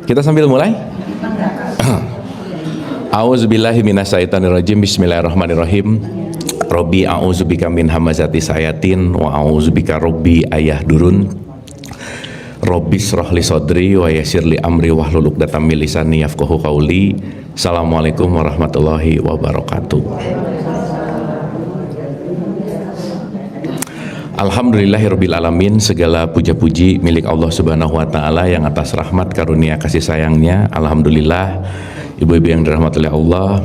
Kita sambil mulai. A'udzubillahi minasyaitonirrajim. Bismillahirrahmanirrahim. Robbi a'udzubika min hamazati sayatin wa a'udzubika robbi ayahdurun. Robbi shrahli sodri wa yassirli amri wahlul 'uqdatam min lisani yafqahu qauli. Assalamualaikum warahmatullahi wabarakatuh. Alhamdulillahirabbil alamin, segala puja-puji milik Allah Subhanahu wa taala yang atas rahmat karunia kasih sayangnya. Alhamdulillah, ibu-ibu yang dirahmati oleh Allah,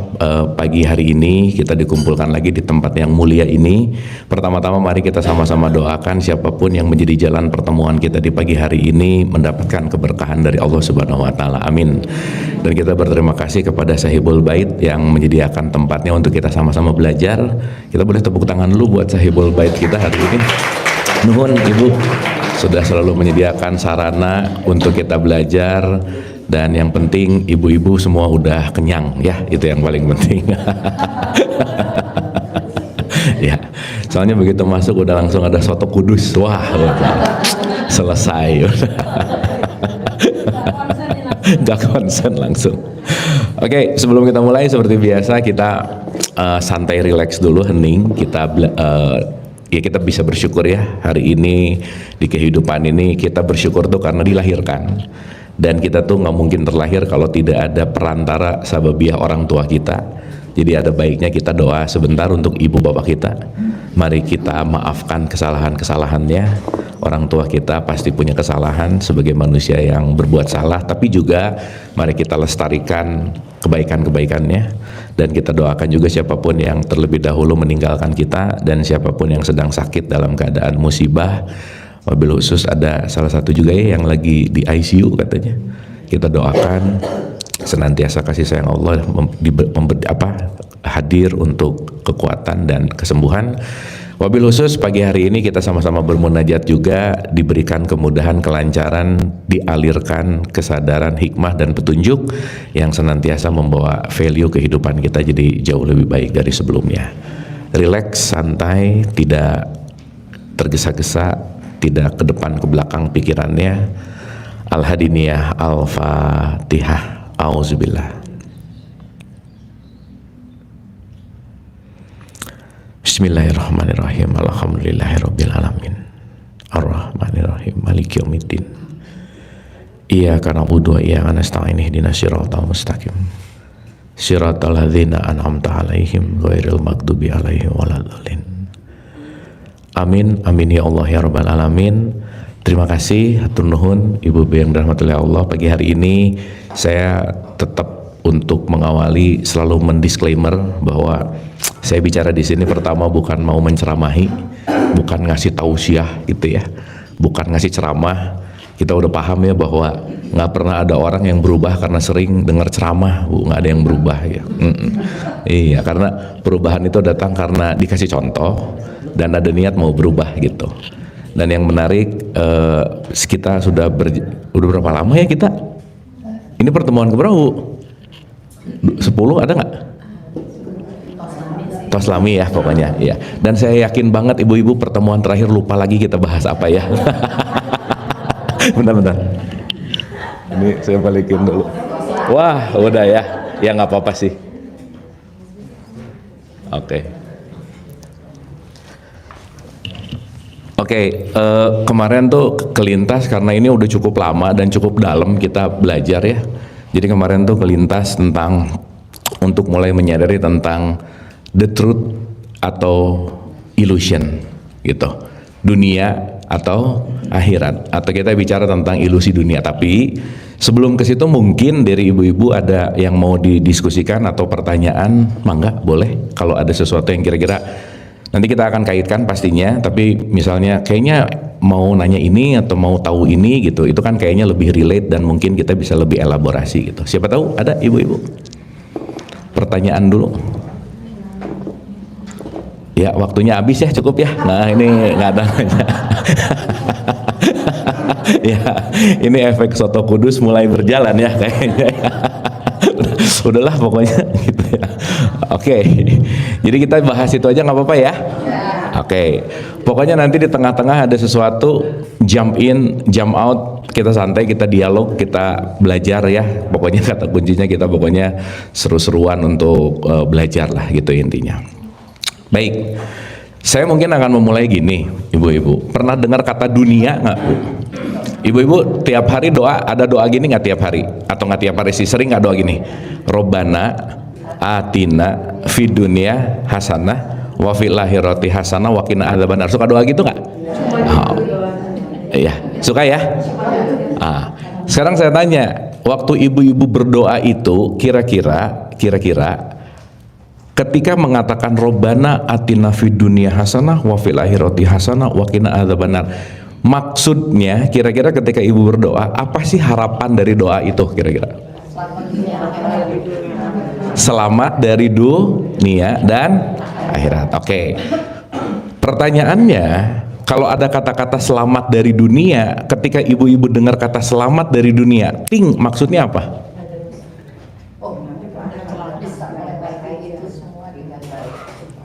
pagi hari ini kita dikumpulkan lagi di tempat yang mulia ini. Pertama-tama mari kita sama-sama doakan siapapun yang menjadi jalan pertemuan kita di pagi hari ini mendapatkan keberkahan dari Allah Subhanahu wa taala. Amin. Dan kita berterima kasih kepada Sahibul Bait yang menyediakan tempatnya untuk kita sama-sama belajar. Kita boleh tepuk tangan dulu buat Sahibul Bait kita hari ini. Nuhun Ibu sudah selalu menyediakan sarana untuk kita belajar, dan yang penting ibu-ibu semua udah kenyang ya, itu yang paling penting. Ya, soalnya begitu masuk udah langsung ada soto kudus, wah selesai. Gak konsen langsung. Oke, sebelum kita mulai seperti biasa kita santai relax dulu, hening. Ya kita bisa bersyukur ya hari ini di kehidupan ini. Kita bersyukur tuh karena dilahirkan, dan kita tuh nggak mungkin terlahir kalau tidak ada perantara sababiah orang tua kita. Jadi ada baiknya kita doa sebentar untuk ibu bapak kita. Mari kita maafkan kesalahan-kesalahannya. Orang tua kita pasti punya kesalahan sebagai manusia yang berbuat salah, tapi juga mari kita lestarikan kebaikan-kebaikannya. Dan kita doakan juga siapapun yang terlebih dahulu meninggalkan kita, dan siapapun yang sedang sakit dalam keadaan musibah. Wabil khusus ada salah satu juga ya yang lagi di ICU katanya. Kita doakan senantiasa kasih sayang Allah hadir untuk kekuatan dan kesembuhan. Wabil khusus pagi hari ini kita sama-sama bermunajat juga, diberikan kemudahan, kelancaran, dialirkan kesadaran, hikmah dan petunjuk yang senantiasa membawa value kehidupan kita jadi jauh lebih baik dari sebelumnya. Relax, santai, tidak tergesa-gesa, tidak ke depan ke belakang pikirannya. Al-Hadiniyah, Al-Fatihah. Auzubillah. Bismillahirrahmanirrahim. Alhamdulillahirabbil alamin. Arrahmanirrahim. Maliki yaumiddin. Iyyaka na'budu wa iyyaka nasta'in. Ihdinas siratal mustaqim. Siratal ladzina an'amta 'alaihim ghairil maghdubi 'alaihim waladdallin. Amin. Amin ya Allah ya rabbal alamin. Terima kasih, hatur nuhun ibu-ibu yang dirahmati oleh Allah. Pagi hari ini saya tetap untuk mengawali selalu mendisklaimer bahwa saya bicara di sini pertama bukan mau menceramahi, bukan ngasih tausiah gitu ya, bukan ngasih ceramah. Kita udah paham ya bahwa nggak pernah ada orang yang berubah karena sering dengar ceramah, nggak ada yang berubah ya. Iya, karena perubahan itu datang karena dikasih contoh dan ada niat mau berubah gitu. Dan yang menarik, kita udah berapa lama ya kita? Ini pertemuan keberapa? 10 ada nggak? Toslami ya pokoknya ya. Dan saya yakin banget ibu-ibu pertemuan terakhir lupa lagi kita bahas apa ya. Bentar. Ini saya balikin dulu. Wah udah ya. Ya nggak apa-apa sih. Oke, kemarin tuh kelintas karena ini udah cukup lama dan cukup dalam kita belajar ya. Jadi kemarin tuh kelintas tentang untuk mulai menyadari tentang the truth atau illusion gitu, dunia atau akhirat, atau kita bicara tentang ilusi dunia. Tapi sebelum ke situ mungkin dari ibu-ibu ada yang mau didiskusikan atau pertanyaan, mangga boleh. Kalau ada sesuatu yang kira-kira nanti kita akan kaitkan pastinya, tapi misalnya kayaknya mau nanya ini atau mau tahu ini gitu, itu kan kayaknya lebih relate dan mungkin kita bisa lebih elaborasi gitu. Siapa tahu ada ibu-ibu pertanyaan dulu. Ya waktunya habis ya, cukup ya. Nah ini nggak ada nanya. Ya ini efek soto kudus mulai berjalan ya kayaknya. Udahlah pokoknya gitu ya. Oke, jadi kita bahas itu aja nggak apa-apa ya. Oke, pokoknya nanti di tengah-tengah ada sesuatu, jump in, jump out, kita santai, kita dialog, kita belajar ya. Pokoknya kata kuncinya kita pokoknya seru-seruan untuk belajar lah gitu intinya. Baik, saya mungkin akan memulai gini, ibu-ibu. Pernah dengar kata dunia nggak, Bu? Ibu-ibu tiap hari doa, ada doa gini nggak tiap hari? Atau nggak tiap hari sih, sering nggak doa gini? Robbana atina fid dunya hasanah wa fil akhirati hasanah wa qina adzabannar. Suka doa gitu nggak? Oh. Iya, suka ya? Sekarang saya tanya, waktu ibu-ibu berdoa itu kira-kira ketika mengatakan Robbana atina fid dunya hasanah wa fil akhirati hasanah wa qina adzabannar, maksudnya kira-kira ketika ibu berdoa, apa sih harapan dari doa itu kira-kira? Selamat dari dunia dan akhirat. Oke. Pertanyaannya, kalau ada kata-kata selamat dari dunia, ketika ibu-ibu dengar kata selamat dari dunia, maksudnya apa?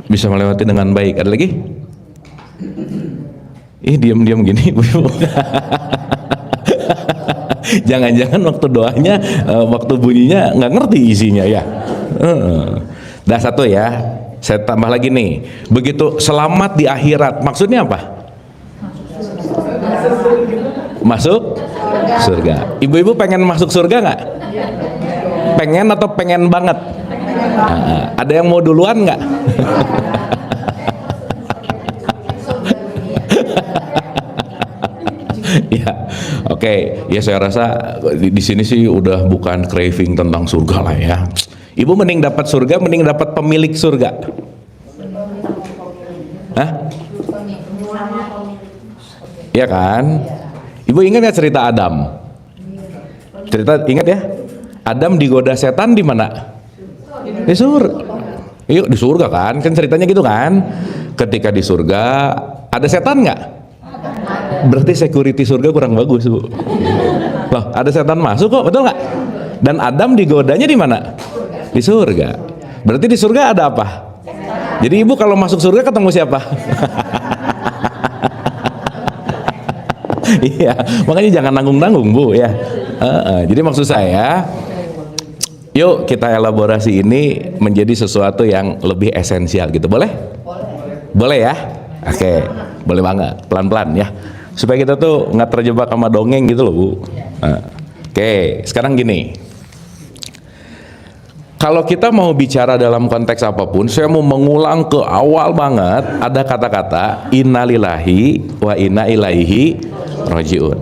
Bisa melewati dengan baik. Ada lagi? Diam-diam gini, ibu-ibu. Jangan-jangan waktu doanya, waktu bunyinya nggak ngerti isinya ya. Dah satu ya. Saya tambah lagi nih. Begitu selamat di akhirat, maksudnya apa? Masuk surga. Ibu-ibu pengen masuk surga nggak? Pengen atau pengen banget? Ada yang mau duluan nggak? Ya, oke. Ya saya rasa di sini sih udah bukan craving tentang surga lah ya. Ibu mending dapat surga, mending dapat pemilik surga. Hah? Iya kan? Ibu ingat ya cerita Adam? Ingat ya? Adam digoda setan di mana? Di surga. Yuk di surga kan? Kan ceritanya gitu kan? Ketika di surga ada setan nggak? Berarti security surga kurang bagus, Bu. Loh, ada setan masuk kok, betul nggak? Dan Adam digodanya di mana? Di surga. Berarti di surga ada apa? Jadi ibu kalau masuk surga ketemu siapa? Iya, makanya jangan nanggung-nanggung, Bu ya. Jadi maksud saya, yuk kita elaborasi ini menjadi sesuatu yang lebih esensial gitu. Boleh? Boleh ya? Oke, boleh banget. Pelan-pelan ya. Supaya kita tuh nggak terjebak sama dongeng gitu loh, Bu. Oke, sekarang gini. Kalau kita mau bicara dalam konteks apapun, saya mau mengulang ke awal banget, ada kata-kata innalillahi wa inna ilaihi rajiun.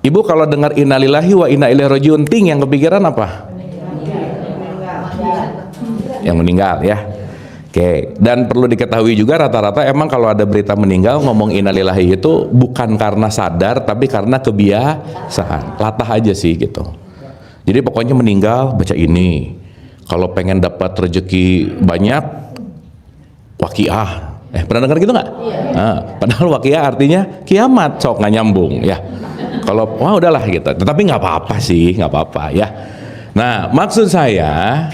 Ibu kalau dengar innalillahi wa inna ilaihi rajiun, yang kepikiran apa? Yang meninggal ya. Oke, dan perlu diketahui juga rata-rata emang kalau ada berita meninggal ngomong innalillahi itu bukan karena sadar tapi karena kebiasaan. Latah aja sih gitu. Jadi pokoknya meninggal baca ini. Kalau pengen dapat rezeki banyak, waqiah. Pernah dengar gitu nggak? Padahal waqiah artinya kiamat, sok nggak nyambung ya. Kalau wah udahlah gitu. Tetapi nggak apa-apa sih, nggak apa-apa ya. Nah maksud saya,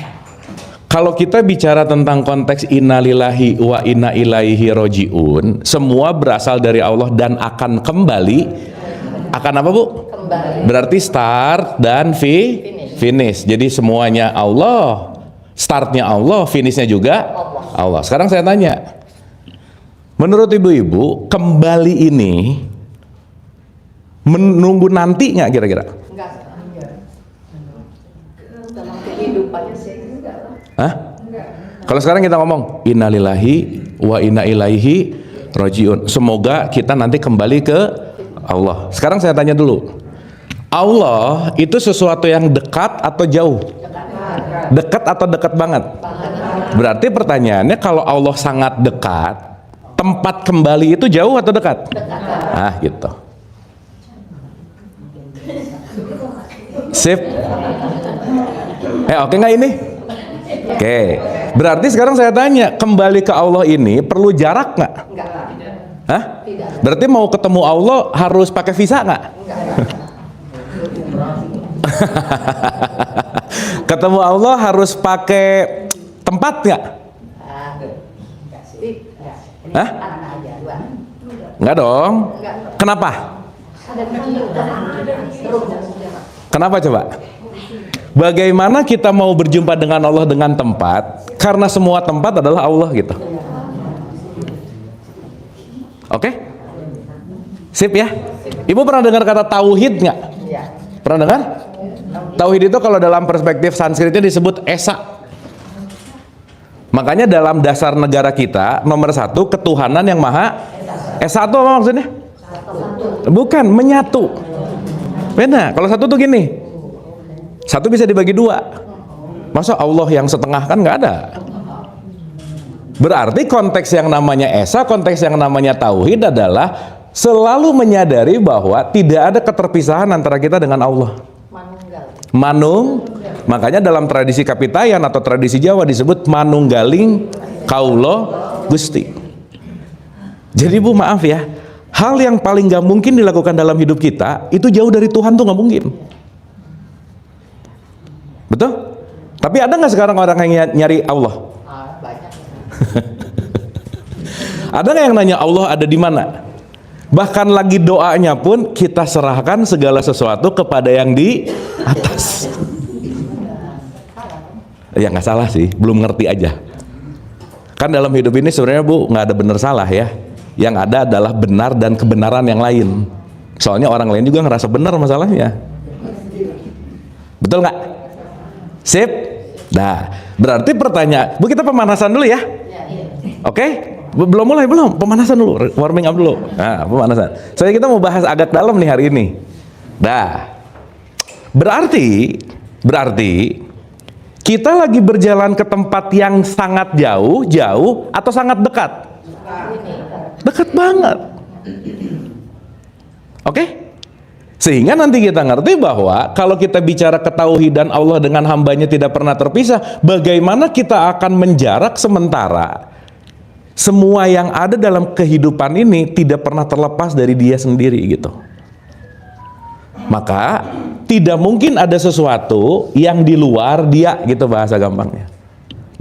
kalau kita bicara tentang konteks innalillahi wa inna ilaihi rojiun, semua berasal dari Allah dan akan kembali. Akan apa, Bu? Kembali. Berarti start dan finish. Jadi semuanya Allah, startnya Allah, finishnya juga Allah. Sekarang saya tanya, menurut ibu-ibu kembali ini menunggu nanti nggak kira-kira? Enggak. Dalam kehidupannya sih enggak. Hah? Kalau sekarang kita ngomong innalillahi wa inna ilaihi rajiun, semoga kita nanti kembali ke Allah. Sekarang saya tanya dulu, Allah itu sesuatu yang dekat atau jauh? Dekat atau dekat banget? Berarti pertanyaannya, kalau Allah sangat dekat, tempat kembali itu jauh atau dekat? Gitu. Sip. Oke nggak ini? Oke. Berarti sekarang saya tanya, kembali ke Allah ini perlu jarak nggak? Hah? Berarti mau ketemu Allah harus pakai visa nggak? Ketemu Allah harus pakai tempat nggak? Hah? Enggak dong. Kenapa? Kenapa coba? Bagaimana kita mau berjumpa dengan Allah dengan tempat? Karena semua tempat adalah Allah gitu. Oke? Sip ya? Ibu pernah dengar kata tauhid nggak? Pernah dengar? Tauhid itu kalau dalam perspektif Sanskritnya disebut esa. Makanya dalam dasar negara kita nomor 1 ketuhanan yang maha esa itu apa maksudnya? Bukan, menyatu. Beda. Kalau satu tuh gini, satu bisa dibagi 2. Masa Allah yang setengah, kan nggak ada. Berarti konteks yang namanya esa, konteks yang namanya tauhid adalah selalu menyadari bahwa tidak ada keterpisahan antara kita dengan Allah. Manung, makanya dalam tradisi Kapitayan atau tradisi Jawa disebut manunggaling kaulo Gusti. Jadi Bu, maaf ya, hal yang paling gak mungkin dilakukan dalam hidup kita itu jauh dari Tuhan tuh gak mungkin. Betul? Tapi ada nggak sekarang orang yang nyari Allah? Ada nggak yang nanya Allah ada di mana? Bahkan lagi doanya pun kita serahkan segala sesuatu kepada yang di atas. Ya nggak salah sih, belum ngerti aja. Kan dalam hidup ini sebenarnya Bu nggak ada benar salah ya. Yang ada adalah benar dan kebenaran yang lain. Soalnya orang lain juga ngerasa benar masalahnya. Betul nggak? Sip. Nah, berarti pertanyaan, Bu kita pemanasan dulu ya. Oke? Belum mulai, belum, pemanasan dulu, warming up dulu. Nah, pemanasan. Soalnya kita mau bahas agak dalam nih hari ini. Dah. Berarti kita lagi berjalan ke tempat yang sangat jauh atau sangat dekat? Dekat banget. Oke? Sehingga nanti kita ngerti bahwa kalau kita bicara ketauhidan Allah dengan hambanya tidak pernah terpisah, bagaimana kita akan menjarak sementara semua yang ada dalam kehidupan ini tidak pernah terlepas dari dia sendiri gitu. Maka tidak mungkin ada sesuatu yang di luar dia gitu, bahasa gampangnya.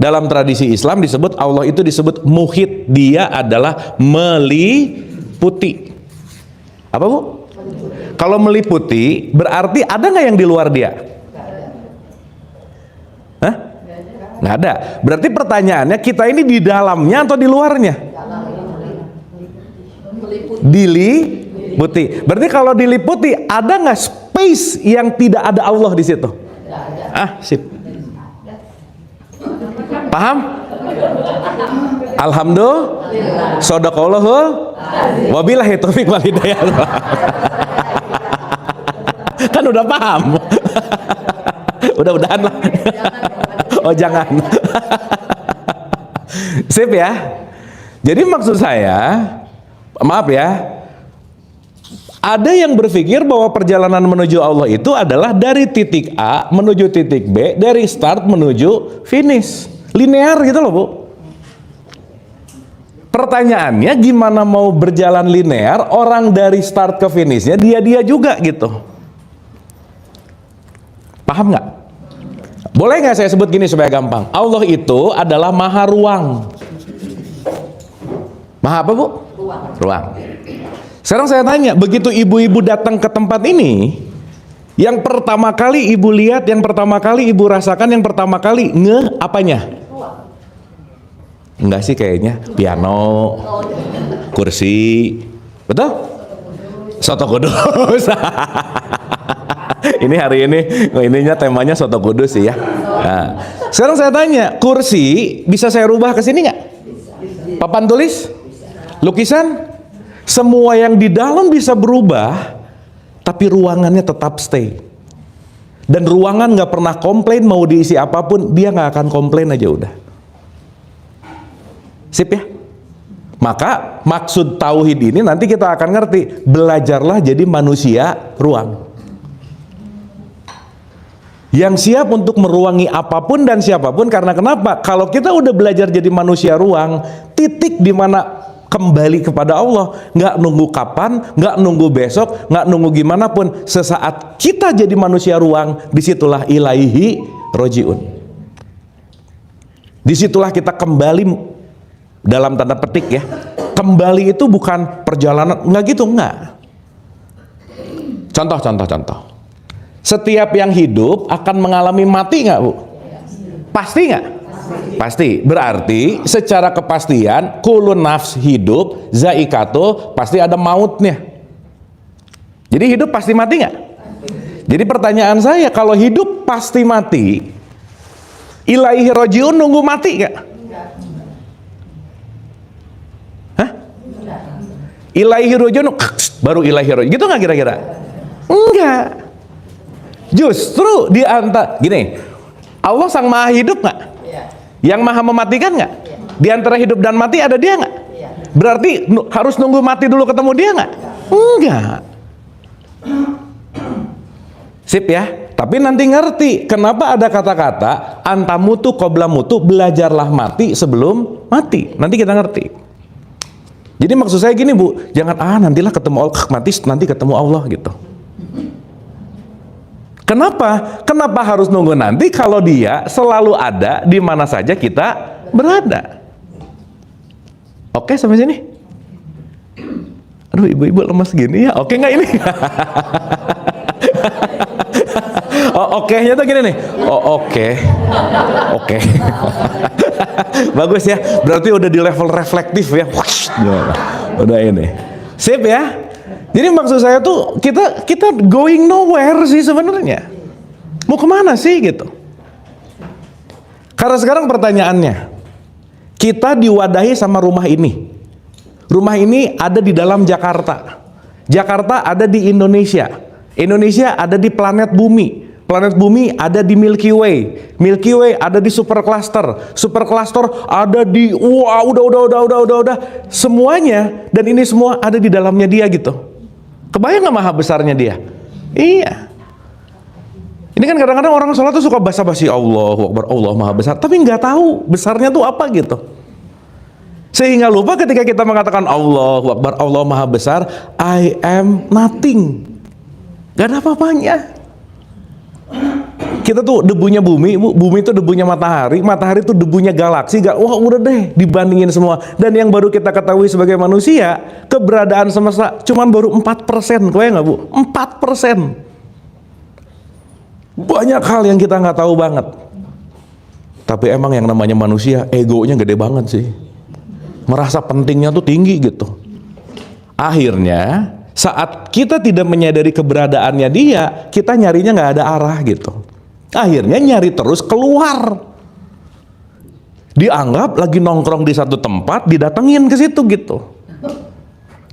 Dalam tradisi Islam disebut Allah itu disebut muhit, dia adalah meliputi. Apa Bu? Kalau meliputi berarti ada nggak yang di luar dia? Hah? Nggak ada. Berarti pertanyaannya kita ini di dalamnya atau di luarnya? Diliputi. Berarti kalau diliputi ada nggak space yang tidak ada Allah di situ? Ah, sip. Paham? Alhamdulillah. Shadaqallahul wabillahi taufiq wal hidayah. Kan udah paham. Udah-udahan lah. Oh jangan. Sip ya. Jadi maksud saya, maaf ya, ada yang berpikir bahwa perjalanan menuju Allah itu adalah dari titik A menuju titik B, dari start menuju finish, linear gitu loh Bu. Pertanyaannya gimana mau berjalan linear orang dari start ke finishnya dia juga gitu. Paham nggak? Boleh nggak saya sebut gini supaya gampang? Allah itu adalah maha ruang. Maha apa Bu? Ruang. Sekarang saya tanya, begitu ibu-ibu datang ke tempat ini, yang pertama kali ibu lihat, yang pertama kali ibu rasakan, yang pertama kali apanya? Enggak sih kayaknya, piano, kursi, betul? Soto Kudus. Ini hari ininya temanya Soto Kudus sih ya. Nah, sekarang saya tanya, kursi bisa saya rubah ke sini nggak? Papan tulis, lukisan, semua yang di dalam bisa berubah, tapi ruangannya tetap stay. Dan ruangan nggak pernah komplain, mau diisi apapun dia nggak akan komplain aja udah. Sip ya. Maka maksud tauhid ini nanti kita akan ngerti, belajarlah jadi manusia ruang. Yang siap untuk meruangi apapun dan siapapun, karena kenapa? Kalau kita udah belajar jadi manusia ruang, titik di mana kembali kepada Allah, nggak nunggu kapan, nggak nunggu besok, nggak nunggu gimana pun, sesaat kita jadi manusia ruang, disitulah ilaihi rojiun. Disitulah kita kembali dalam tanda petik ya, kembali itu bukan perjalanan, nggak gitu, nggak. Contoh. Setiap yang hidup akan mengalami mati nggak, Bu? Pasti nggak? Pasti. Berarti secara kepastian kulun nafs hidup, zaikato, pasti ada mautnya. Jadi hidup pasti mati nggak? Jadi pertanyaan saya, kalau hidup pasti mati, ilaihi rojiun nunggu mati nggak? Hah? Ilaihi rojiun baru ilaihi rojiun, gitu nggak kira-kira? Enggak. Justru di antara gini, Allah sang maha hidup nggak? Yang maha mematikan nggak? Di antara hidup dan mati ada dia nggak? Berarti harus nunggu mati dulu ketemu dia nggak? Enggak. Sip ya. Tapi nanti ngerti kenapa ada kata-kata antamutu qabla mutu, belajarlah mati sebelum mati. Nanti kita ngerti. Jadi maksud saya gini, Bu, jangan nantilah ketemu Allah, mati nanti ketemu Allah gitu. Kenapa? Kenapa harus nunggu nanti kalau dia selalu ada di mana saja kita berada? Oke sampai sini? Aduh, ibu-ibu lemas gini ya. Oke nggak ini? Oh, oke-nya tuh gini nih. Oh, oke. Bagus ya. Berarti udah di level reflektif ya. Udah ini. Sip ya. Jadi maksud saya tuh kita going nowhere sih sebenarnya. Mau kemana sih gitu? Karena sekarang pertanyaannya, kita diwadahi sama rumah ini. Rumah ini ada di dalam Jakarta. Jakarta ada di Indonesia. Indonesia ada di planet bumi. Planet bumi ada di Milky Way. Milky Way ada di super cluster. Super cluster ada di udah. Semuanya, dan ini semua ada di dalamnya dia gitu. Kebayang nggak maha besarnya dia? Iya. Ini kan kadang-kadang orang sholat tuh suka basa-basi Allahu Akbar, Allah maha besar, tapi nggak tahu besarnya tuh apa gitu. Sehingga lupa ketika kita mengatakan Allahu Akbar, Allah maha besar, I am nothing. Gak ada apa-apanya. Kita tuh debunya bumi, bumi itu debunya matahari, matahari itu debunya galaksi. Wah udah deh dibandingin semua. Dan yang baru kita ketahui sebagai manusia, keberadaan semesta cuman baru 4%. Kebayang nggak, Bu? 4%. Banyak hal yang kita nggak tahu banget. Tapi emang yang namanya manusia, egonya gede banget sih. Merasa pentingnya tuh tinggi gitu. Akhirnya saat kita tidak menyadari keberadaannya dia, kita nyarinya nggak ada arah gitu. Akhirnya nyari terus keluar. Dianggap lagi nongkrong di satu tempat, didatengin ke situ gitu.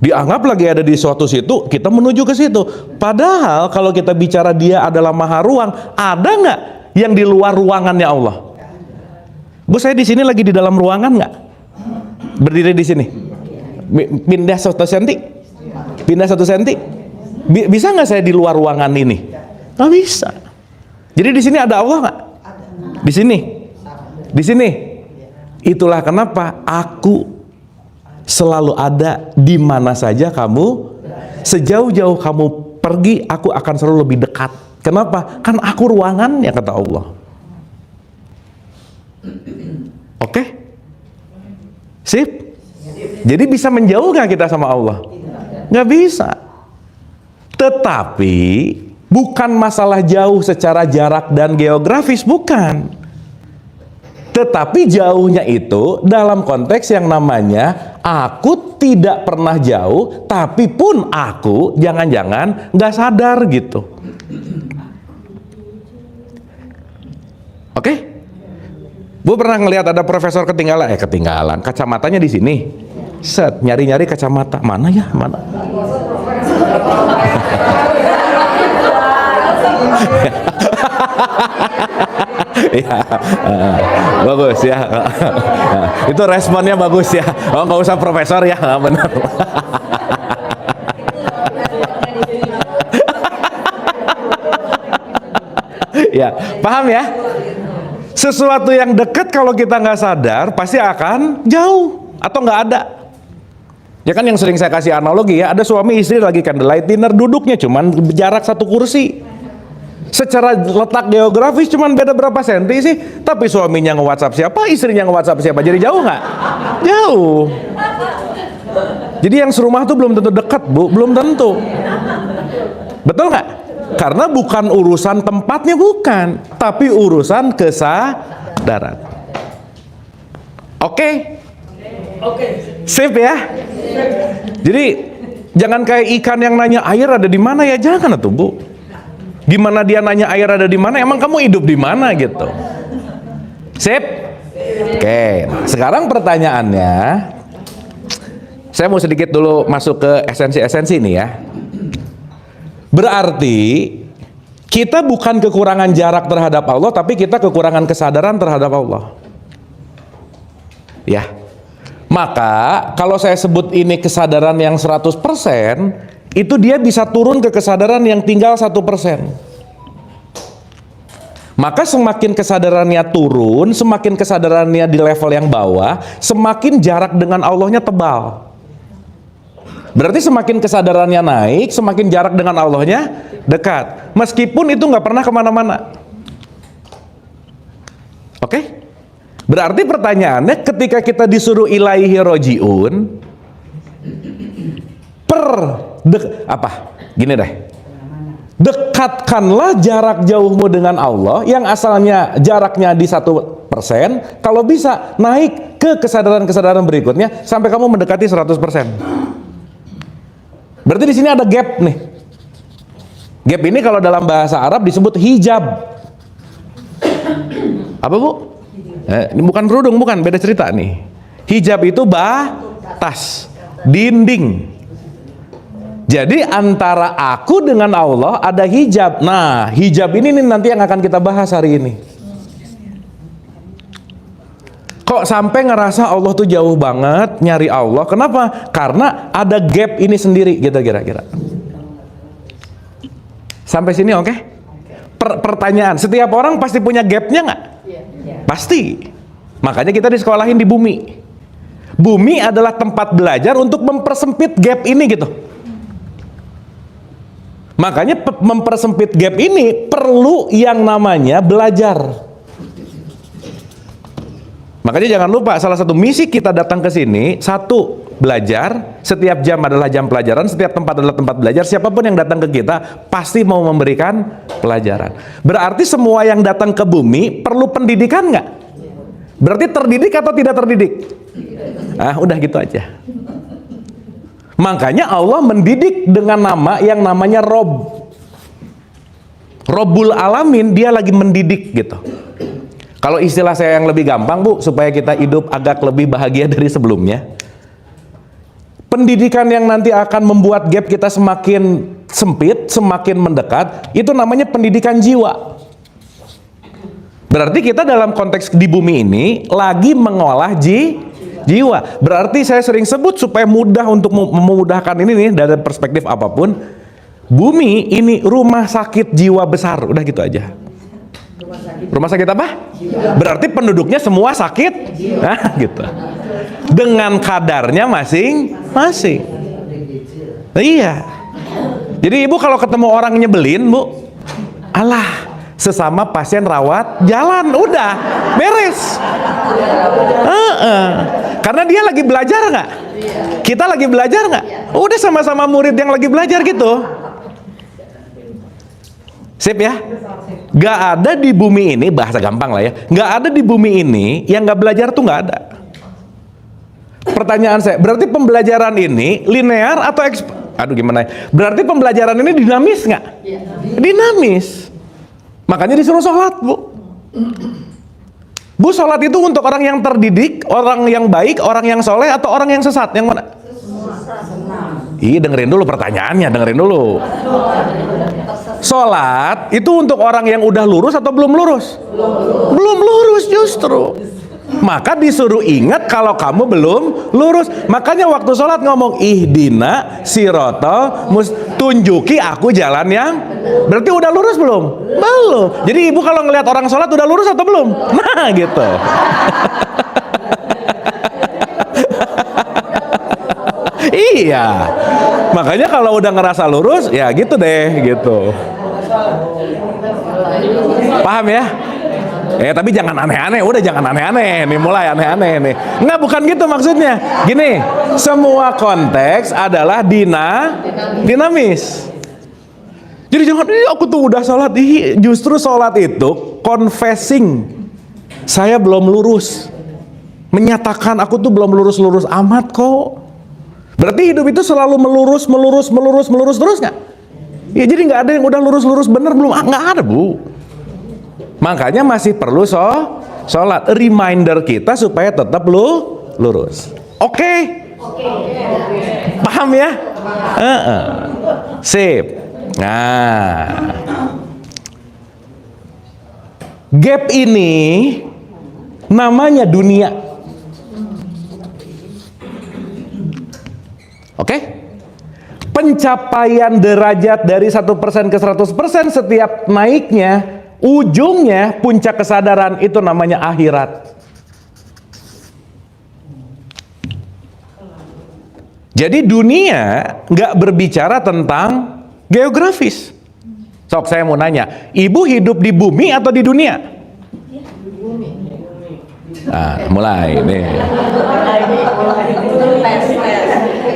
Dianggap lagi ada di suatu situ, kita menuju ke situ. Padahal kalau kita bicara dia adalah maha ruang, ada nggak yang di luar ruangannya Allah? Bu, saya di sini lagi di dalam ruangan nggak? Berdiri di sini. Pindah 1 senti? Pindah 1 senti? Bisa nggak saya di luar ruangan ini? Nggak bisa. Jadi di sini ada Allah nggak? Di sini. Di sini. Itulah kenapa aku selalu ada di mana saja kamu. Sejauh-jauh kamu pergi, aku akan selalu lebih dekat. Kenapa? Kan aku ruangannya, kata Allah. Oke? Sip? Jadi bisa menjauh nggak kita sama Allah? Nggak bisa. Tetapi bukan masalah jauh secara jarak dan geografis, bukan. Tetapi jauhnya itu dalam konteks yang namanya aku tidak pernah jauh, tapi pun aku jangan-jangan nggak sadar gitu. Oke? Bu pernah ngelihat ada profesor ketinggalan kacamatanya di sini. Set, nyari-nyari kacamata. Mana ya? Mana? Ya, bagus ya. Itu responnya bagus ya. Oh, nggak usah profesor ya, benar. Ya, paham ya? Sesuatu yang dekat kalau kita nggak sadar pasti akan jauh atau nggak ada. Ya kan yang sering saya kasih analogi ya, ada suami istri lagi candlelight dinner, duduknya cuman jarak 1 kursi. Secara letak geografis cuman beda berapa senti sih, tapi suaminya nge-WhatsApp siapa, istrinya nge-WhatsApp siapa, jadi jauh nggak? Jauh. Jadi yang serumah tuh belum tentu dekat, Bu, belum tentu. Betul nggak? Karena bukan urusan tempatnya, bukan, tapi urusan kesadaran. Oke? Sip ya? Jadi jangan kayak ikan yang nanya air ada di mana, ya jangan tuh, Bu. Gimana dia nanya air ada di mana? Emang kamu hidup di mana gitu? Sip? Oke. Nah, sekarang pertanyaannya, saya mau sedikit dulu masuk ke esensi-esensi nih ya. Berarti kita bukan kekurangan jarak terhadap Allah, tapi kita kekurangan kesadaran terhadap Allah. Ya. Maka kalau saya sebut ini kesadaran yang 100%, itu dia bisa turun ke kesadaran yang tinggal 1%. Maka semakin kesadarannya turun, semakin kesadarannya di level yang bawah, semakin jarak dengan Allahnya tebal. Berarti semakin kesadarannya naik, semakin jarak dengan Allahnya dekat. Meskipun itu nggak pernah kemana-mana. Oke? Berarti pertanyaannya, ketika kita disuruh ilaihi rojiun, Gini deh. Dekatkanlah jarak jauhmu dengan Allah yang asalnya jaraknya di 1%, kalau bisa naik ke kesadaran-kesadaran berikutnya sampai kamu mendekati 100%. Berarti di sini ada gap nih. Gap ini kalau dalam bahasa Arab disebut hijab. Apa, Bu? Ini bukan kerudung, bukan, beda cerita nih. Hijab itu batas, dinding. Jadi antara aku dengan Allah ada hijab. Nah, hijab ini nih nanti yang akan kita bahas hari ini. Kok sampai ngerasa Allah tuh jauh banget nyari Allah? Kenapa? Karena ada gap ini sendiri gitu kira-kira. Sampai sini oke? Pertanyaan, setiap orang pasti punya gapnya nggak? Pasti. Makanya kita disekolahin di bumi. Bumi adalah tempat belajar untuk mempersempit gap ini gitu. Makanya mempersempit gap ini perlu yang namanya belajar. Makanya jangan lupa, salah satu misi kita datang ke sini, satu, belajar. Setiap jam adalah jam pelajaran, setiap tempat adalah tempat belajar. Siapapun yang datang ke kita pasti mau memberikan pelajaran. Berarti semua yang datang ke bumi perlu pendidikan nggak? Berarti terdidik atau tidak terdidik? Ah, udah gitu aja. Makanya Allah mendidik dengan nama yang namanya Rob. Robul Alamin, dia lagi mendidik gitu. Kalau istilah saya yang lebih gampang, Bu, supaya kita hidup agak lebih bahagia dari sebelumnya. Pendidikan yang nanti akan membuat gap kita semakin sempit, semakin mendekat, itu namanya pendidikan jiwa. Berarti kita dalam konteks di bumi ini lagi mengolah jiwa. Berarti saya sering sebut supaya mudah untuk memudahkan ini nih dari perspektif apapun. Bumi ini rumah sakit jiwa besar, udah gitu aja. Rumah sakit apa? Berarti penduduknya semua sakit, nah gitu. Dengan kadarnya masing-masing. Iya. Jadi ibu kalau ketemu orang nyebelin, Bu, alah, sesama pasien rawat jalan, udah beres. Karena dia lagi belajar nggak? Kita lagi belajar nggak? Udah sama-sama murid yang lagi belajar gitu. Sip ya? Gak ada di bumi ini, bahasa gampang lah ya, gak ada di bumi ini yang gak belajar tuh gak ada. Pertanyaan saya, berarti pembelajaran ini linear atau gimana ya? Berarti pembelajaran ini dinamis nggak? Dinamis. Makanya disuruh sholat, Bu. Bu, sholat itu untuk orang yang terdidik, orang yang baik, orang yang soleh, atau orang yang sesat? Yang mana? Ih, dengerin dulu pertanyaannya, dengerin dulu. Sholat itu untuk orang yang udah lurus atau belum lurus? Belum lurus justru. Maka disuruh ingat kalau kamu belum lurus. Makanya waktu sholat ngomong ihdina sirotol tunjuki aku jalan yang. Berarti udah lurus belum? Belum. Jadi ibu kalau ngelihat orang sholat udah lurus atau belum? Nah gitu. Iya. Makanya kalau udah ngerasa lurus ya gitu deh gitu. Paham ya? Tapi jangan aneh-aneh, udah jangan aneh-aneh nih, mulai aneh-aneh nih. Enggak, bukan gitu maksudnya. Gini, semua konteks adalah dinamis. Jadi jangan, aku tuh udah sholat. Justru sholat itu confessing, saya belum lurus, menyatakan aku tuh belum lurus-lurus amat kok. Berarti hidup itu selalu melurus terus nggak? Ya, jadi nggak ada yang udah lurus bener belum, nggak ada, Bu. Makanya masih perlu sholat, reminder kita supaya tetap lurus. Oke? Paham ya? Sip. Nah, gap ini namanya dunia. Oke? Pencapaian derajat dari 1% ke 100% setiap naiknya, ujungnya puncak kesadaran itu namanya akhirat. Jadi dunia nggak berbicara tentang geografis. Sok, saya mau nanya, ibu hidup di bumi atau di dunia? Nah, mulai nih.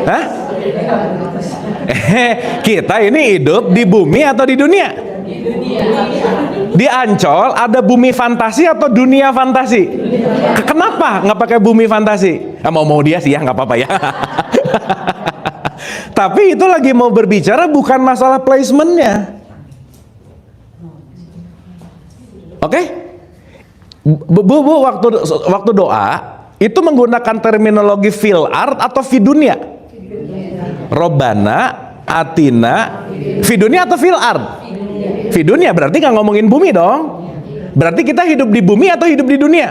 Hah? Kita ini hidup di bumi atau di dunia? Di Ancol ada bumi fantasi atau dunia fantasi? Kenapa nggak pakai bumi fantasi? Mau dia sih ya, nggak apa-apa ya. Tapi itu lagi mau berbicara bukan masalah placementnya. Oke? Bu, waktu doa itu menggunakan terminologi fil art atau fi dunia? Robbana atina fi dunia atau fil art? Fi dunia, berarti nggak ngomongin bumi dong. Berarti kita hidup di bumi atau hidup di dunia?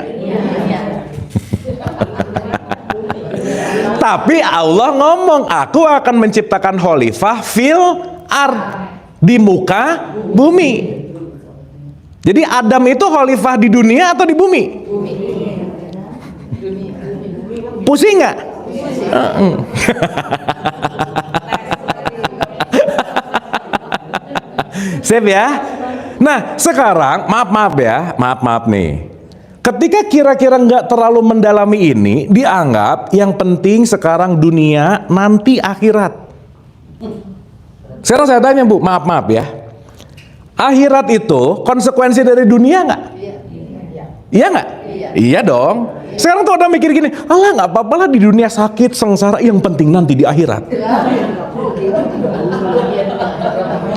Tapi Allah ngomong, aku akan menciptakan khalifah fil ard, di muka bumi. Jadi Adam itu khalifah di dunia atau di bumi? Pusing nggak? Sip ya. Nah sekarang maaf nih. Ketika kira-kira nggak terlalu mendalami ini, dianggap yang penting sekarang dunia, nanti akhirat. Sekarang saya tanya Bu, maaf ya. Akhirat itu konsekuensi dari dunia nggak? Iya nggak? Iya dong. Sekarang tuh udah mikir gini, alah nggak apa-apa lah di dunia sakit, sengsara, yang penting nanti di akhirat.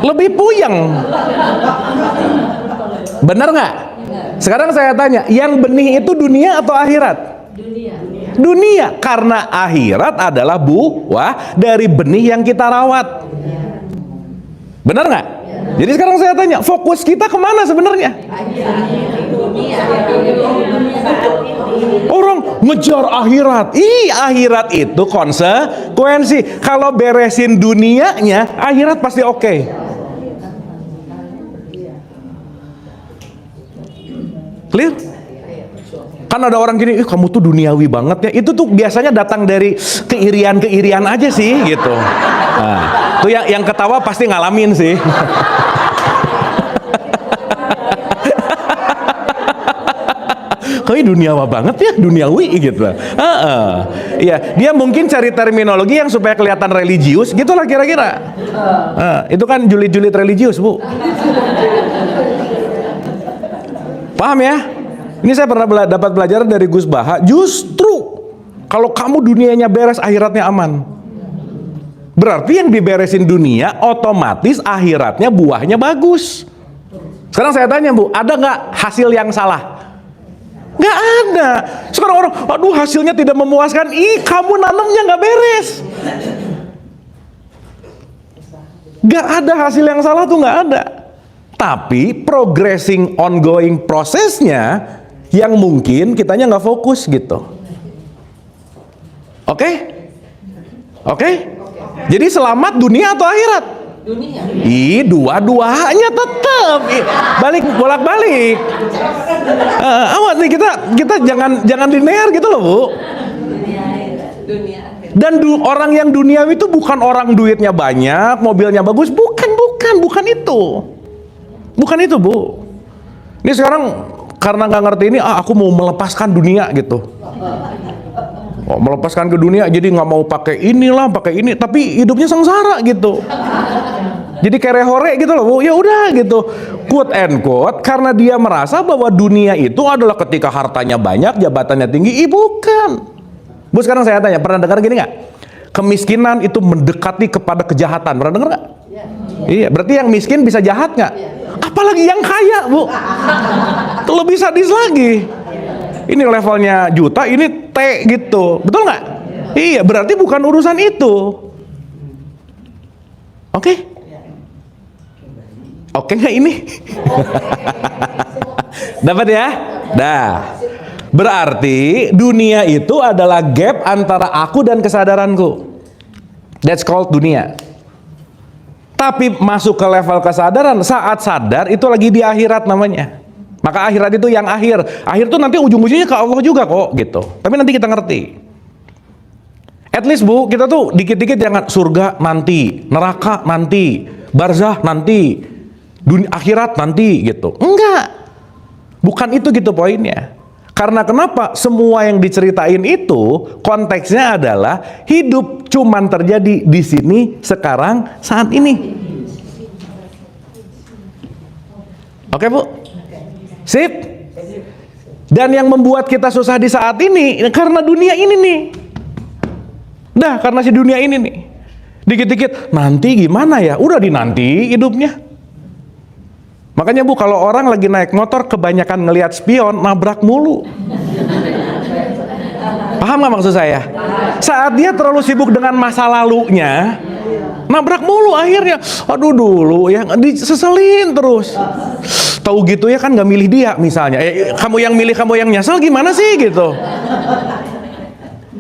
Lebih puyeng. Benar nggak? Sekarang saya tanya, yang benih itu dunia atau akhirat? Dunia, karena akhirat adalah buah dari benih yang kita rawat. Benar nggak? Jadi sekarang saya tanya, fokus kita kemana sebenarnya? Orang ngejar akhirat. Akhirat itu konsekuensi. Kalau beresin dunianya, akhirat pasti oke. Clear? Kan ada orang gini, kamu tuh duniawi banget ya. Itu tuh biasanya datang dari keirian aja sih gitu. Nah, tuh yang ketawa pasti ngalamin sih. Kayaknya duniawa banget ya, duniawi gitu. Iya, dia mungkin cari terminologi yang supaya kelihatan religius, gitulah kira-kira. Itu kan julid-julid religius, Bu. Paham ya? Ini saya pernah dapat pelajaran dari Gus Baha. Justru kalau kamu dunianya beres, akhiratnya aman. Berarti yang diberesin dunia, otomatis akhiratnya buahnya bagus. Sekarang saya tanya Bu, ada nggak hasil yang salah? Nggak ada. Sekarang orang, aduh hasilnya tidak memuaskan. Kamu nanamnya nggak beres. Nggak ada hasil yang salah tuh, nggak ada. Tapi progressing ongoing prosesnya yang mungkin kitanya nggak fokus gitu. Oke? Jadi selamat dunia atau akhirat? Dunia. Dua-duanya tetap bolak-balik. Awas nih, kita jangan linear gitu loh, Bu. Dan orang yang duniawi itu bukan orang duitnya banyak, mobilnya bagus, bukan itu. Bukan itu, Bu. Ini sekarang karena nggak ngerti ini, aku mau melepaskan dunia gitu. Melepaskan ke dunia, jadi nggak mau pakai inilah, pakai ini, tapi hidupnya sengsara gitu. Jadi kayak hore gitu loh, Bu. Ya udah gitu. Quote and quote, karena dia merasa bahwa dunia itu adalah ketika hartanya banyak, jabatannya tinggi. Bukan. Bu, sekarang saya tanya, pernah dengar gini nggak? Kemiskinan itu mendekati kepada kejahatan. Pernah dengar nggak? Iya, berarti yang miskin bisa jahat nggak? Apalagi yang kaya, Bu. Lebih sadis lagi. Ini levelnya juta, ini T gitu. Betul nggak? Iya, berarti bukan urusan itu. Oke? Oke nggak ini? Dapat ya? Dah. Berarti dunia itu adalah gap antara aku dan kesadaranku. That's called dunia. Tapi masuk ke level kesadaran, saat sadar itu lagi di akhirat namanya. Maka akhirat itu yang akhir. Akhir tuh nanti ujung-ujungnya ke Allah juga kok gitu. Tapi nanti kita ngerti. At least, Bu, kita tuh dikit-dikit jangan surga nanti, neraka nanti, barzah nanti, dunia akhirat nanti gitu. Enggak. Bukan itu gitu poinnya. Karena kenapa? Semua yang diceritain itu konteksnya adalah hidup cuman terjadi di sini sekarang saat ini. Oke, Bu? Sip. Dan yang membuat kita susah di saat ini karena dunia ini nih. Dah, karena si dunia ini nih. Dikit-dikit nanti gimana ya? Udah dinanti hidupnya. Makanya, Bu, kalau orang lagi naik motor kebanyakan ngelihat spion, nabrak mulu. Paham nggak maksud saya? Saat dia terlalu sibuk dengan masa lalunya, nabrak mulu akhirnya. Aduh, dulu ya diseselin terus. Tahu gitu ya kan nggak milih dia misalnya. Kamu yang milih, kamu yang nyesel gimana sih gitu.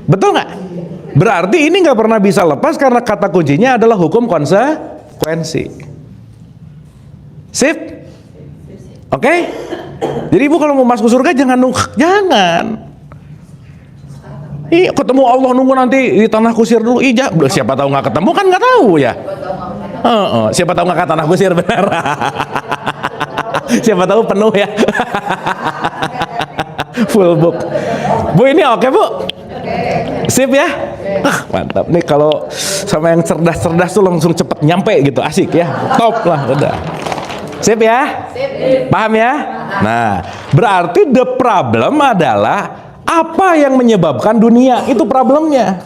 Betul nggak? Berarti ini nggak pernah bisa lepas karena kata kuncinya adalah hukum konsekuensi. Sip? Oke? Jadi, Bu, kalau mau masuk surga jangan Ih, ketemu Allah nunggu nanti di tanah kusir dulu. Siapa tahu nggak ketemu kan nggak tahu ya. Siapa tahu nggak ke tanah kusir benar. Siapa tahu penuh ya. Full book. Bu, ini oke, Bu? Sip ya? Mantap nih, kalau sama yang cerdas-cerdas tuh langsung cepet nyampe gitu, asik ya. Top lah, udah. Sip ya? Paham ya? Nah, berarti the problem adalah apa yang menyebabkan dunia itu problemnya.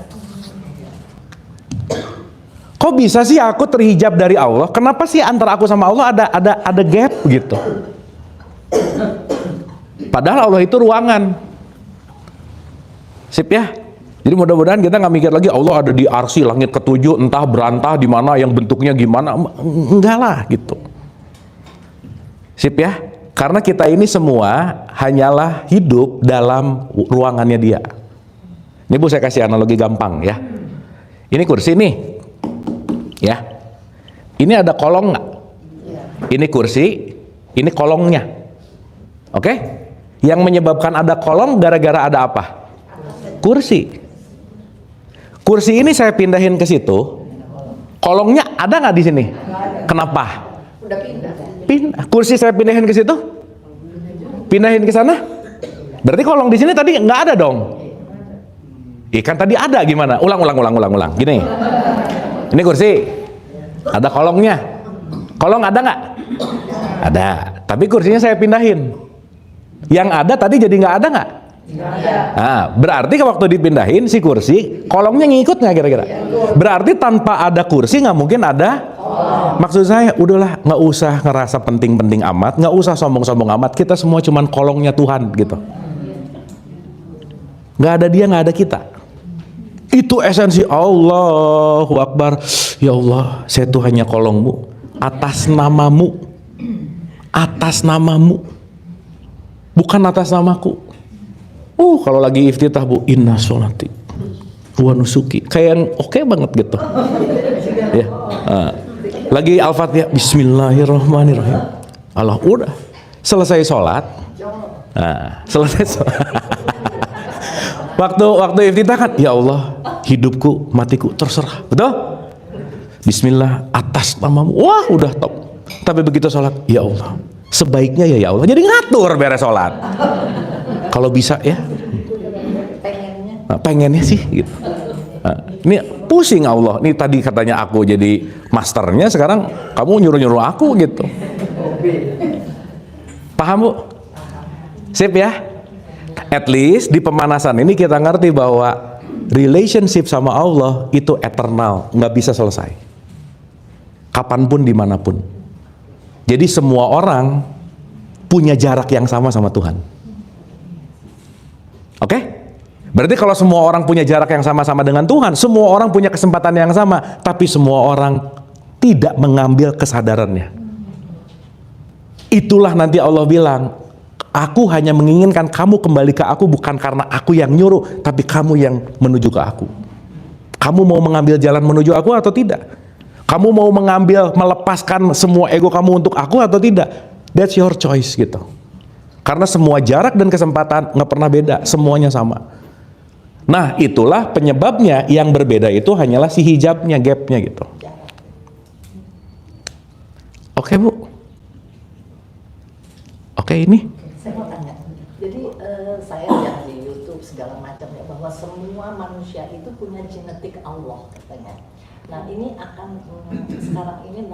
Kok bisa sih aku terhijab dari Allah? Kenapa sih antara aku sama Allah ada gap gitu? Padahal Allah itu ruangan. Sip ya? Jadi mudah-mudahan kita nggak mikir lagi Allah ada di arsy langit ketujuh, entah berantah di mana yang bentuknya gimana. Enggak lah gitu. Sip ya? Karena kita ini semua hanyalah hidup dalam ruangannya dia. Ini, Bu, saya kasih analogi gampang ya. Ini kursi nih. Ya. Ini ada kolong nggak? Ini kursi, ini kolongnya. Oke? Yang menyebabkan ada kolong gara-gara ada apa? Kursi. Kursi ini saya pindahin ke situ. Kolongnya ada nggak di sini? Kenapa? Udah pindah. Kursi saya pindahin ke situ, pindahin ke sana. Berarti kolong di sini tadi nggak ada dong. Ikan tadi ada gimana? Ulang. Gini. Ini kursi, ada kolongnya. Kolong ada nggak? Ada. Tapi kursinya saya pindahin. Yang ada tadi jadi nggak ada nggak? Nah, berarti waktu dipindahin si kursi, kolongnya ngikut nggak kira-kira? Berarti tanpa ada kursi nggak mungkin ada. Maksud saya, udahlah, nggak usah ngerasa penting-penting amat, nggak usah sombong-sombong amat. Kita semua cuman kolongnya Tuhan gitu. Nggak ada dia, nggak ada kita. Itu esensi. Allahu Akbar. Ya Allah, saya tuh hanya kolongmu atas namamu, bukan atas namaku. Kalau lagi iftitah, Bu, inna sholati wa nusuki, kayak yang oke banget gitu. Ya. Lagi Al-Fatihah, Bismillahirrahmanirrahim. Allah, udah selesai sholat. Selesai sholat. waktu iftitah kan, ya Allah, hidupku, matiku terserah. Betul? Bismillah atas namamu. Wah, udah top. Tapi begitu sholat, ya Allah, Sebaiknya ya Allah. Jadi ngatur beres sholat. Kalau bisa ya. Pengennya sih gitu. Nah, ini pusing Allah. Ini tadi katanya aku jadi masternya, sekarang kamu nyuruh-nyuruh aku gitu. Paham Bu? Sip ya? At least di pemanasan ini kita ngerti bahwa relationship sama Allah itu eternal, nggak bisa selesai. Kapanpun, dimanapun. Jadi semua orang punya jarak yang sama sama Tuhan. Oke? Berarti kalau semua orang punya jarak yang sama-sama dengan Tuhan, semua orang punya kesempatan yang sama, tapi semua orang tidak mengambil kesadarannya. Itulah nanti Allah bilang, aku hanya menginginkan kamu kembali ke aku bukan karena aku yang nyuruh, tapi kamu yang menuju ke aku. Kamu mau mengambil jalan menuju aku atau tidak? Kamu mau melepaskan semua ego kamu untuk aku atau tidak? That's your choice gitu. Karena semua jarak dan kesempatan nggak pernah beda, semuanya sama. Nah, itulah penyebabnya, yang berbeda itu hanyalah si hijabnya, gapnya gitu. Oke Bu? Oke ini? Saya mau tanya, jadi saya lihat di YouTube segala macam ya, bahwa semua manusia itu punya genetik Allah katanya. Nah ini akan sekarang ini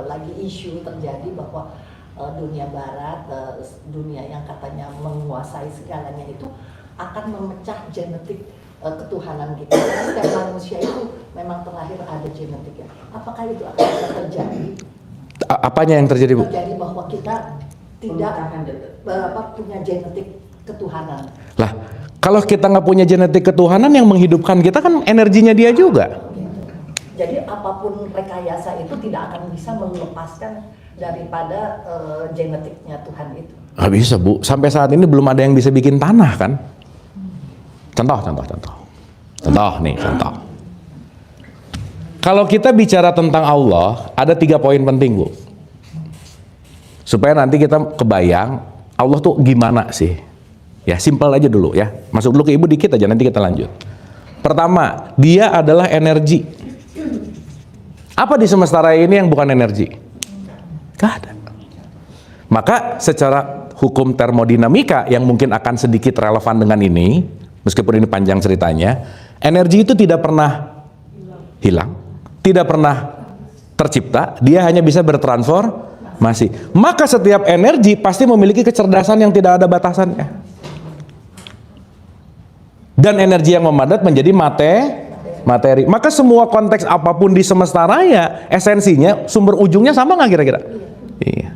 lagi isu terjadi bahwa dunia barat, dunia yang katanya menguasai segalanya itu akan memecah genetik ketuhanan kita. Karena setiap manusia itu memang terlahir ada genetiknya. Apakah itu akan bisa terjadi? Apanya yang terjadi Bu? Terjadi bahwa kita tidak punya genetik ketuhanan. Lah, kalau kita nggak punya genetik ketuhanan, yang menghidupkan kita kan energinya dia juga. Jadi apapun rekayasa itu tidak akan bisa melepaskan daripada genetiknya Tuhan itu. Nggak bisa Bu, sampai saat ini belum ada yang bisa bikin tanah kan. Contoh. Kalau kita bicara tentang Allah, ada 3 poin penting Bu. Supaya nanti kita kebayang Allah tuh gimana sih. Ya simple aja dulu ya. Masuk dulu ke Ibu dikit aja, nanti kita lanjut. Pertama, dia adalah energi. Apa di semesta raya ini yang bukan energi? Gak ada. Maka secara hukum termodinamika yang mungkin akan sedikit relevan dengan ini, meskipun ini panjang ceritanya, energi itu tidak pernah hilang, tidak pernah tercipta, dia hanya bisa bertransformasi. Maka setiap energi pasti memiliki kecerdasan yang tidak ada batasannya. Dan energi yang memadat menjadi materi. Maka semua konteks apapun di semesta raya, esensinya, sumber ujungnya sama nggak kira-kira? Iya.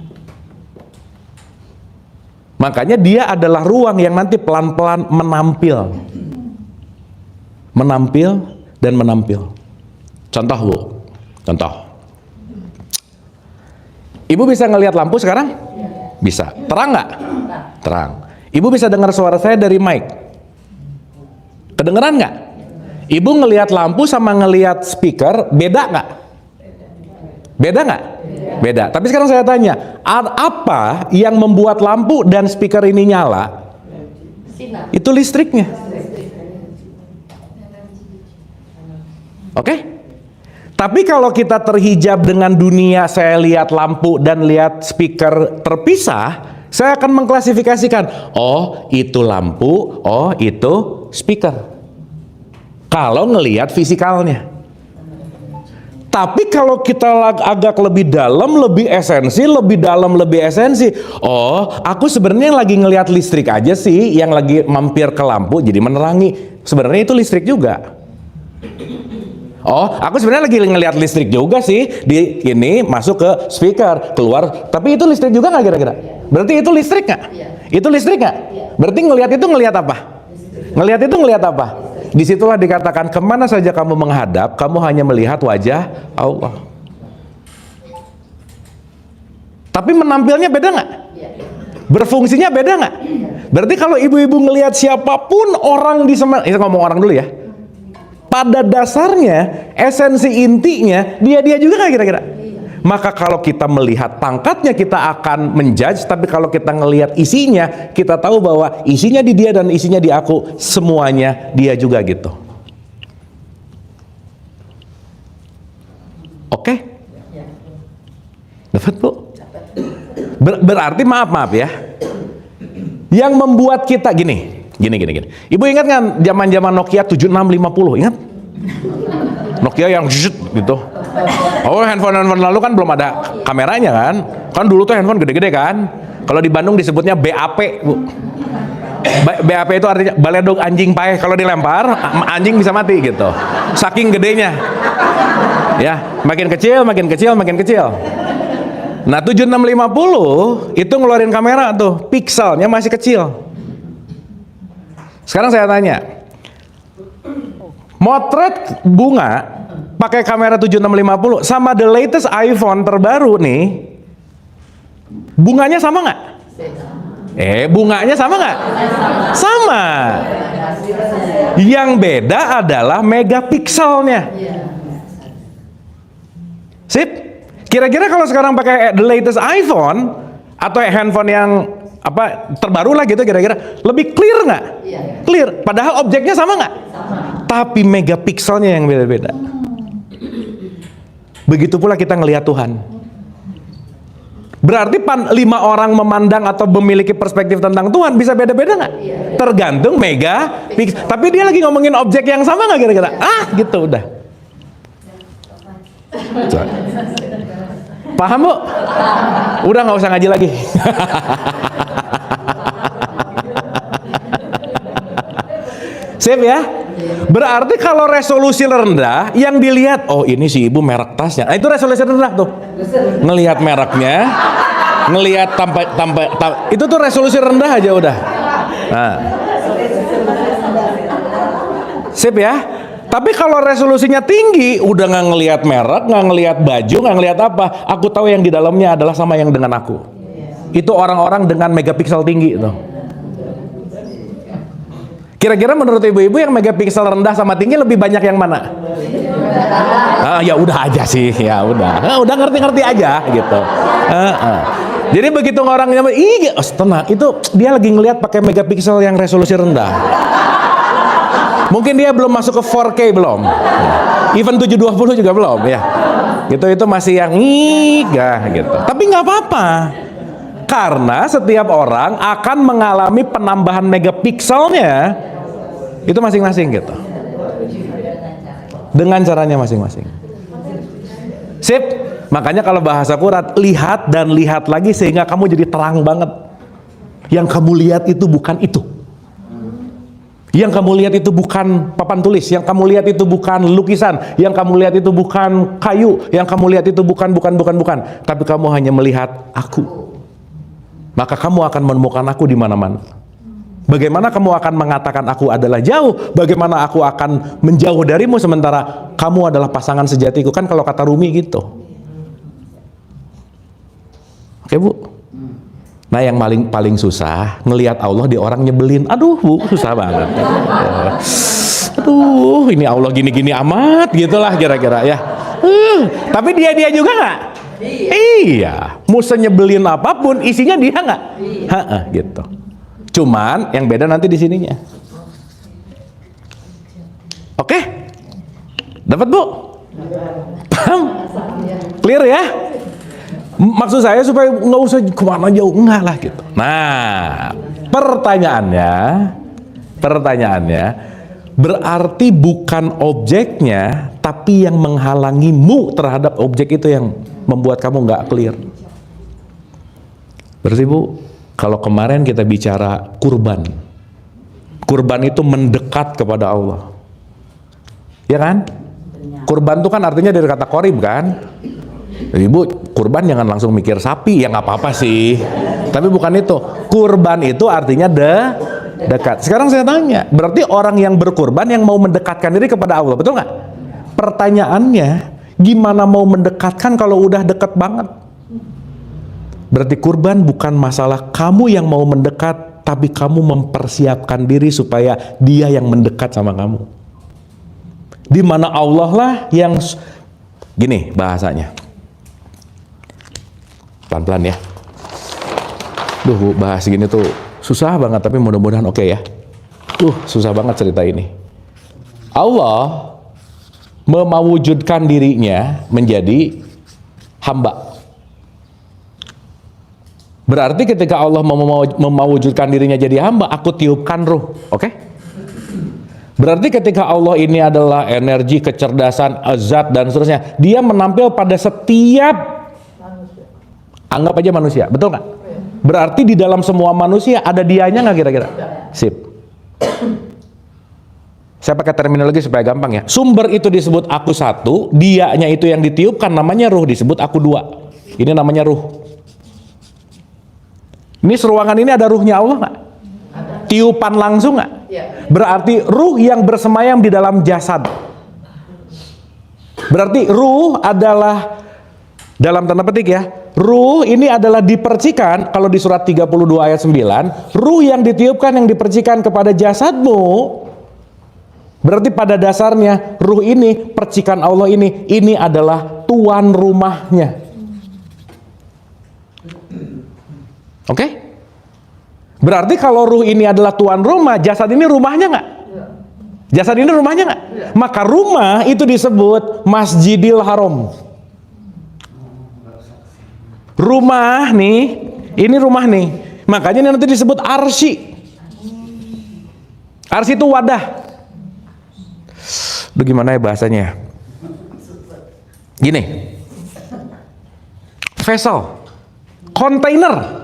Makanya dia adalah ruang yang nanti pelan-pelan menampil. Contoh Bu, contoh. Ibu bisa ngelihat lampu sekarang? Bisa. Terang nggak? Terang. Ibu bisa dengar suara saya dari mic? Kedengeran nggak? Ibu ngelihat lampu sama ngelihat speaker, beda nggak? Beda nggak? Beda. Tapi sekarang saya tanya, apa yang membuat lampu dan speaker ini nyala? Sinar. Itu listriknya. Oke? Tapi kalau kita terhijab dengan dunia, saya lihat lampu dan lihat speaker terpisah, saya akan mengklasifikasikan, oh itu lampu, oh itu speaker. Kalau ngelihat fisikalnya. Tapi kalau kita agak lebih dalam, lebih esensi, oh, aku sebenarnya lagi ngelihat listrik aja sih, yang lagi mampir ke lampu jadi menerangi. Sebenarnya itu listrik juga. Oh, aku sebenarnya lagi ngelihat listrik juga sih, di ini masuk ke speaker, keluar. Tapi itu listrik juga nggak kira-kira? Berarti itu listrik nggak? Itu listrik nggak? Berarti ngelihat itu ngelihat apa? Ngelihat itu ngelihat apa? Disitulah dikatakan, kemana saja kamu menghadap, kamu hanya melihat wajah Allah. Tapi menampilnya beda nggak? Berfungsinya beda nggak? Berarti kalau ibu-ibu ngelihat siapapun orang di ini ngomong orang dulu ya. Pada dasarnya, esensi intinya, dia juga nggak kira-kira? Maka kalau kita melihat pangkatnya kita akan menjudge, tapi kalau kita ngelihat isinya, kita tahu bahwa isinya di dia dan isinya di aku, semuanya dia juga gitu. Oke? Dapat Bu? Berarti maaf ya. Yang membuat kita gini. Ibu ingat kan zaman Nokia 7650, ingat? Nokia yang gitu. Oh, handphone lalu kan belum ada kameranya kan? Kan dulu tuh handphone gede-gede kan? Kalau di Bandung disebutnya BAP, Bu. BAP itu artinya baledog anjing paeh. Kalau dilempar, anjing bisa mati gitu. Saking gedenya. Ya, makin kecil. Nah, 7650 itu ngeluarin kamera tuh, pikselnya masih kecil. Sekarang saya tanya, motret bunga pakai kamera 7650 sama the latest iPhone terbaru nih, bunganya sama nggak? Bunganya sama nggak? Sama. Yang beda adalah megapikselnya. Sip. Kira-kira kalau sekarang pakai the latest iPhone atau handphone yang terbaru lah gitu, kira-kira lebih clear nggak? Clear. Padahal objeknya sama nggak? Tapi megapikselnya yang beda-beda. Begitu pula kita ngelihat Tuhan. Berarti 5 orang memandang atau memiliki perspektif tentang Tuhan bisa beda-beda nggak? Tergantung megapiksel. Tapi dia lagi ngomongin objek yang sama nggak kira-kira? Gitu udah. Paham, Bu? Udah nggak usah ngaji lagi. Sip ya? Berarti kalau resolusi rendah, yang dilihat, oh ini si ibu merek tasnya. Nah, itu resolusi rendah tuh. Ngelihat mereknya, ngelihat itu tuh resolusi rendah aja udah. Nah. Sip ya? Tapi kalau resolusinya tinggi, udah nggak ngelihat merek, nggak ngelihat baju, nggak ngelihat apa. Aku tahu yang di dalamnya adalah sama yang dengan aku. Itu orang-orang dengan megapiksel tinggi itu. Kira-kira menurut ibu-ibu yang megapiksel rendah sama tinggi lebih banyak yang mana? Ya udah aja sih, ya udah. Udah ngerti-ngerti aja gitu. Jadi begitu orang nyampe, tenang, itu dia lagi ngelihat pakai megapiksel yang resolusi rendah. Mungkin dia belum masuk ke 4K belum. Even 720 juga belum ya. Itu masih yang gitu. Tapi nggak apa-apa. Karena setiap orang akan mengalami penambahan megapikselnya itu masing-masing gitu. Dengan caranya masing-masing. Sip. Makanya kalau bahasa Quran, lihat dan lihat lagi sehingga kamu jadi terang banget. Yang kamu lihat itu bukan itu. Yang kamu lihat itu bukan papan tulis, yang kamu lihat itu bukan lukisan, yang kamu lihat itu bukan kayu, yang kamu lihat itu bukan, tapi kamu hanya melihat aku. Maka kamu akan menemukan aku di mana-mana. Bagaimana kamu akan mengatakan aku adalah jauh? Bagaimana aku akan menjauh darimu sementara kamu adalah pasangan sejatiku? Kan kalau kata Rumi gitu. Oke, Bu. Nah, yang paling susah ngelihat Allah di orang nyebelin. Aduh, Bu, susah banget. Aduh, ini Allah gini-gini amat gitulah kira-kira ya. Tapi dia juga nggak? Iya. Mau senyebelin apapun isinya dia nggak? Gitu. Cuman yang beda nanti di sininya. Oke? Dapat, Bu? Paham? Clear ya? Maksud saya supaya nggak usah kemana jauh, enggak lah gitu. Nah, pertanyaannya berarti bukan objeknya, tapi yang menghalangimu terhadap objek itu yang membuat kamu nggak clear. Berarti, Bu, kalau kemarin kita bicara kurban itu mendekat kepada Allah, ya kan? Kurban itu kan artinya dari kata korib kan? Jadi, Bu, kurban jangan langsung mikir sapi, ya nggak apa-apa sih. Tapi bukan itu. Kurban itu artinya dekat. Sekarang saya tanya, berarti orang yang berkurban yang mau mendekatkan diri kepada Allah, betul nggak? Pertanyaannya, gimana mau mendekatkan kalau udah dekat banget? Berarti kurban bukan masalah kamu yang mau mendekat, tapi kamu mempersiapkan diri supaya dia yang mendekat sama kamu. Di mana Allah lah yang gini bahasanya. Pelan-pelan ya. Duh, bahas gini tuh susah banget, tapi mudah-mudahan oke ya. Susah banget cerita ini. Allah mewujudkan dirinya menjadi hamba. Berarti ketika Allah mewujudkan dirinya jadi hamba, aku tiupkan ruh. Oke? Berarti ketika Allah ini adalah energi, kecerdasan, zat dan seterusnya, dia menampil pada setiap anggap aja manusia, betul nggak? Berarti di dalam semua manusia ada dianya nggak kira-kira? Sip. Saya pakai terminologi supaya gampang ya. Sumber itu disebut aku satu, dianya itu yang ditiupkan namanya ruh, disebut aku dua. Ini namanya ruh. Ini seruangan ini ada ruhnya Allah nggak? Tiupan langsung nggak? Berarti ruh yang bersemayam di dalam jasad. Berarti ruh adalah, dalam tanda petik ya, ruh ini adalah dipercikan, kalau di surat 32 ayat 9, ruh yang ditiupkan, yang dipercikan kepada jasadmu, berarti pada dasarnya ruh ini, percikan Allah ini adalah tuan rumahnya. Oke? Berarti kalau ruh ini adalah tuan rumah, jasad ini rumahnya nggak? Jasad ini rumahnya nggak? Maka rumah itu disebut Masjidil Haram. Rumah nih, ini rumah nih. Makanya nanti disebut arsy. Arsy itu wadah. Lu gimana ya bahasanya? Gini. Vessel. Kontainer.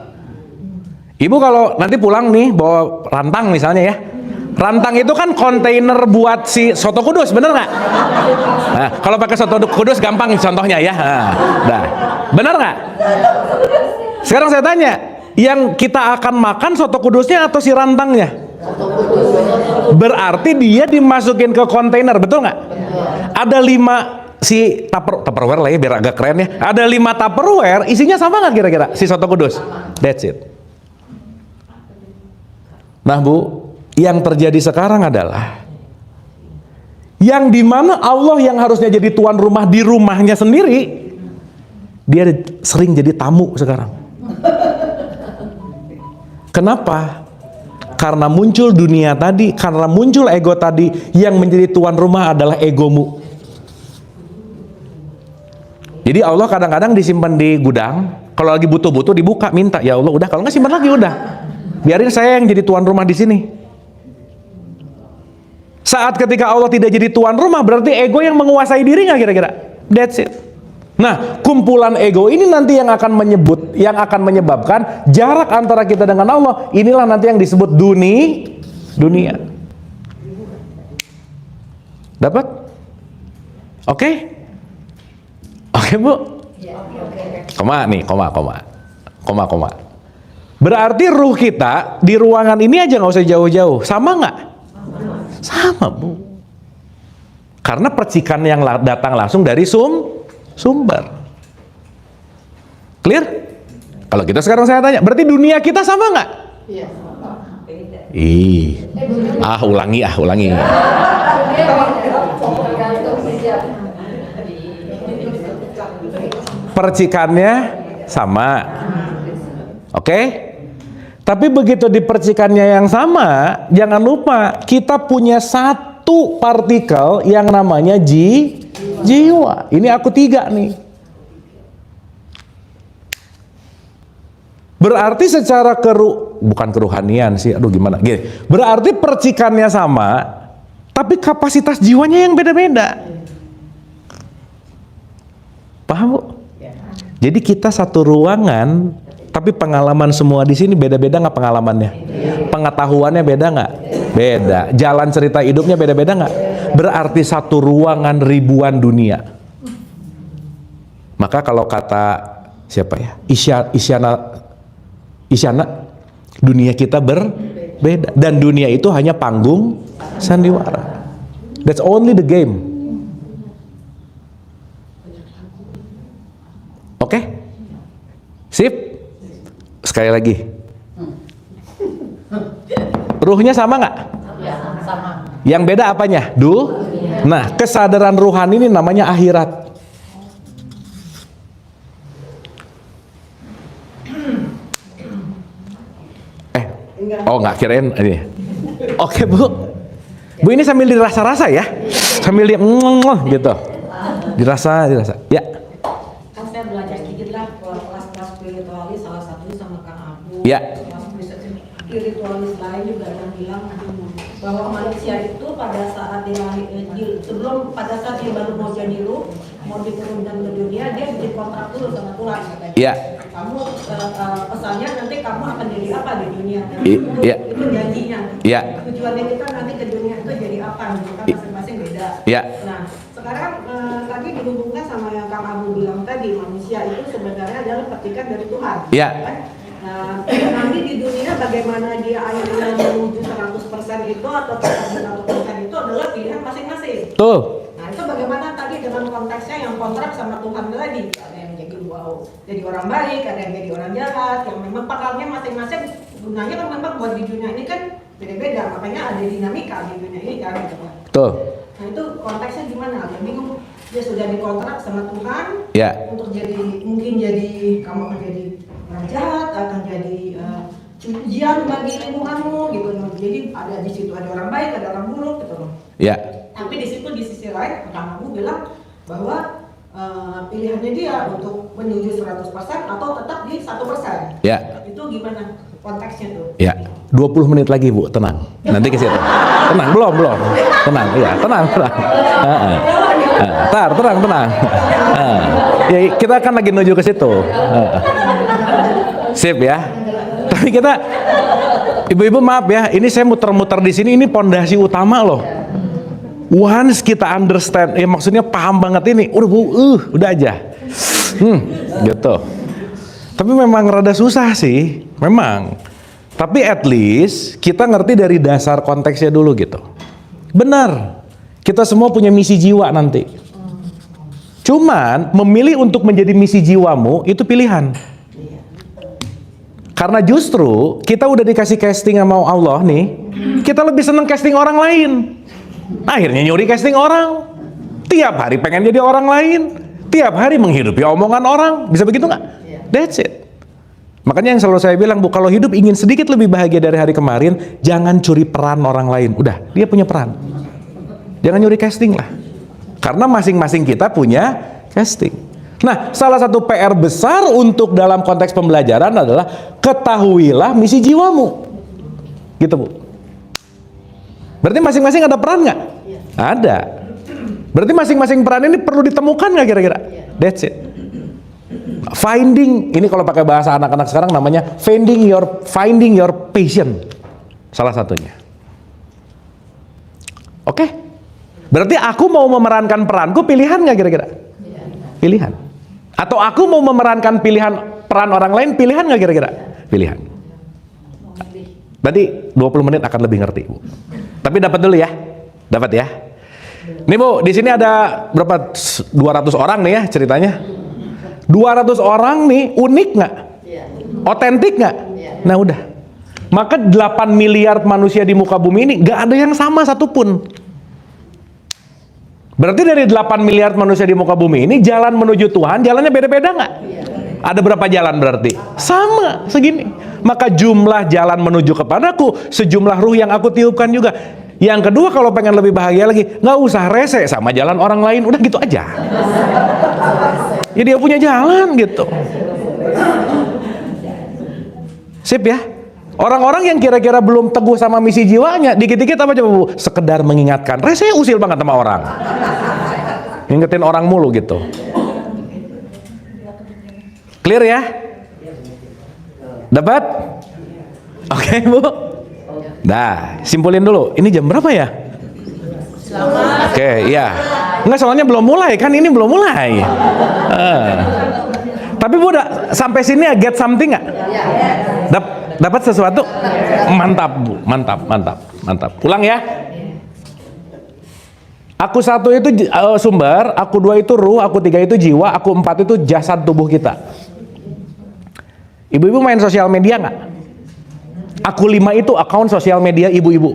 Ibu kalau nanti pulang nih bawa rantang misalnya ya. Rantang itu kan kontainer buat si soto kudus, bener nggak? Nah, kalau pakai soto kudus gampang contohnya ya. Nah, bener nggak? Sekarang saya tanya, yang kita akan makan soto kudusnya atau si rantangnya? Berarti dia dimasukin ke kontainer, betul nggak? Ada 5 si Tupperware lah ya biar agak keren ya. Ada 5 Tupperware, isinya sama nggak kira-kira si soto kudus? That's it. Nah Bu, yang terjadi sekarang adalah yang dimana Allah yang harusnya jadi tuan rumah di rumahnya sendiri, dia sering jadi tamu sekarang. Kenapa? Karena muncul dunia tadi, karena muncul ego tadi, yang menjadi tuan rumah adalah egomu. Jadi Allah kadang-kadang disimpan di gudang, kalau lagi butuh-butuh dibuka, minta, ya Allah udah, kalau nggak simpan lagi udah. Biarin saya yang jadi tuan rumah di sini. Saat ketika Allah tidak jadi tuan rumah, berarti ego yang menguasai diri nggak kira-kira? That's it. Nah, kumpulan ego ini nanti yang akan menyebabkan jarak antara kita dengan Allah. Inilah nanti yang disebut dunia. Dapat? Oke? Oke Bu? Koma nih, koma. Berarti ruh kita di ruangan ini aja nggak usah jauh-jauh. Sama nggak? Sama Bu. Karena percikan yang datang langsung dari sumber. Clear? Kalau kita sekarang saya tanya, berarti dunia kita sama nggak? Iya. Ulangi. Percikannya sama. Oke? Tapi begitu di percikannya yang sama, jangan lupa kita punya satu partikel yang namanya jiwa. Ini aku 3 nih. Berarti secara bukan keruhanian sih, aduh gimana? Gini, berarti percikannya sama, tapi kapasitas jiwanya yang beda-beda. Paham Bu? Jadi kita satu ruangan, tapi pengalaman semua di sini beda-beda nggak pengalamannya? Pengetahuannya beda nggak? Beda. Jalan cerita hidupnya beda-beda nggak? Berarti satu ruangan ribuan dunia. Maka kalau kata siapa ya? Isyana, dunia kita berbeda. Dan dunia itu hanya panggung sandiwara. That's only the game. Oke? Sip? Sekali lagi. Ruhnya sama nggak? Ya, sama. Yang beda apanya? Nah, kesadaran ruhani ini namanya akhirat. Nggak kirain ini. Oke Bu. Bu ini sambil dirasa-rasa ya. Sambil gitu. Dirasa. Ya. Kan saya belajar sedikit lah kelas-kelas spiritualis, salah satunya sama Kang Ya. Spiritualis lain juga yang bilang bahwa manusia itu pada saat sebelum pada saat dia baru mau jadi ruh, mau diturunkan ke dunia, dia bikin kontrak dulu sama Tuhan katanya. Ya. Kamu pesannya nanti kamu akan jadi apa di dunia? Iya. Itu janjinya. Iya. Tujuannya kita nanti ke dunia itu jadi apa? Gitu kan masing-masing beda. Iya. Nah, sekarang tadi dihubungkan sama yang Kang Abu bilang tadi, manusia itu sebenarnya adalah petikan dari Tuhan. Iya. Kan? Nah, nanti di dunia bagaimana dia akhirnya menuju 100% itu atau 100% itu adalah pilihan masing-masing. Tuh. Nah, itu bagaimana tadi dengan konteksnya yang kontrak sama Tuhan tadi. Ada yang jadi orang baik, ada yang jadi orang jahat, yang memang perannya masing-masing gunanya kan memang buat di dunia ini kan beda-beda, makanya ada dinamika di dunia ini kan gitu. Tuh. Nah, itu konteksnya gimana? Agak bingung. Dia sudah dikontrak sama Tuhan Ya. untuk mungkin jadi kamu akan jadi orang jahat, akan jadi ujian bagi lingkunganmu gitu. Jadi ada di situ ada orang baik, ada orang buruk gitu loh. Ya. Tapi di situ di sisi lain Kang Abu bilang bahwa pilihannya dia untuk menuju 100% atau tetap di 1%. Ya. Itu gimana konteksnya tuh? Ya. 20 menit lagi Bu, tenang. Nanti ke situ. Tenang, belum. Tenang, iya, tenang. Tenang. Ya, kita akan lagi menuju ke situ. Sip ya. Tapi kita, ibu-ibu maaf ya, ini saya muter-muter di sini, ini pondasi utama loh. Once kita understand, ya maksudnya paham banget ini, udah Bu, udah aja. Gitu. Tapi memang rada susah sih, memang. Tapi at least kita ngerti dari dasar konteksnya dulu gitu. Benar, kita semua punya misi jiwa nanti. Cuman memilih untuk menjadi misi jiwamu itu pilihan. Karena justru kita udah dikasih casting sama Allah nih, kita lebih seneng casting orang lain. Akhirnya nyuri casting orang. Tiap hari pengen jadi orang lain. Tiap hari menghidupi omongan orang. Bisa begitu nggak? That's it. Makanya yang selalu saya bilang, Bu, kalau hidup ingin sedikit lebih bahagia dari hari kemarin, jangan curi peran orang lain. Udah, dia punya peran. Jangan nyuri casting lah. Karena masing-masing kita punya casting. Nah, salah satu PR besar untuk dalam konteks pembelajaran adalah ketahuilah misi jiwamu. Gitu, Bu. Berarti masing-masing ada peran nggak? Ada. Berarti masing-masing peran ini perlu ditemukan nggak kira-kira? That's it. Finding, ini kalau pakai bahasa anak-anak sekarang namanya finding your passion. Salah satunya. Oke? Berarti aku mau memerankan peranku, pilihan nggak kira-kira? Pilihan. Atau aku mau memerankan peran orang lain, pilihan nggak kira-kira? Pilihan. Berarti 20 menit akan lebih ngerti, Bu. Tapi dapat dulu ya. Dapat ya. Nih Bu, di sini ada berapa? 200 orang nih ya ceritanya. 200 orang nih unik nggak? Otentik nggak? Nah udah. Maka 8 miliar manusia di muka bumi ini nggak ada yang sama satupun. Berarti dari 8 miliar manusia di muka bumi ini jalan menuju Tuhan, jalannya beda-beda nggak? Ada berapa jalan berarti? Sama, segini. Maka jumlah jalan menuju kepadaku, sejumlah ruh yang aku tiupkan juga. Yang kedua, kalau pengen lebih bahagia lagi, nggak usah rese sama jalan orang lain, udah gitu aja. Ya dia punya jalan gitu. Sip ya. Orang-orang yang kira-kira belum teguh sama misi jiwanya, dikit-dikit apa coba Bu? Sekedar mengingatkan. Rese usil banget sama orang. Ngingetin orang mulu gitu. Clear ya? Dapat? Oke, Bu. Nah, simpulin dulu. Ini jam berapa ya? Oke, iya. Enggak, soalnya belum mulai kan, ini belum mulai. Tapi Bu udah sampai sini ya, get something nggak? Dapat sesuatu? Mantap Bu, mantap. Ulang ya. Aku satu itu sumber, aku dua itu ruh, aku tiga itu jiwa, aku empat itu jasad tubuh kita. Ibu-ibu main sosial media nggak? Aku 5 itu akun sosial media ibu-ibu.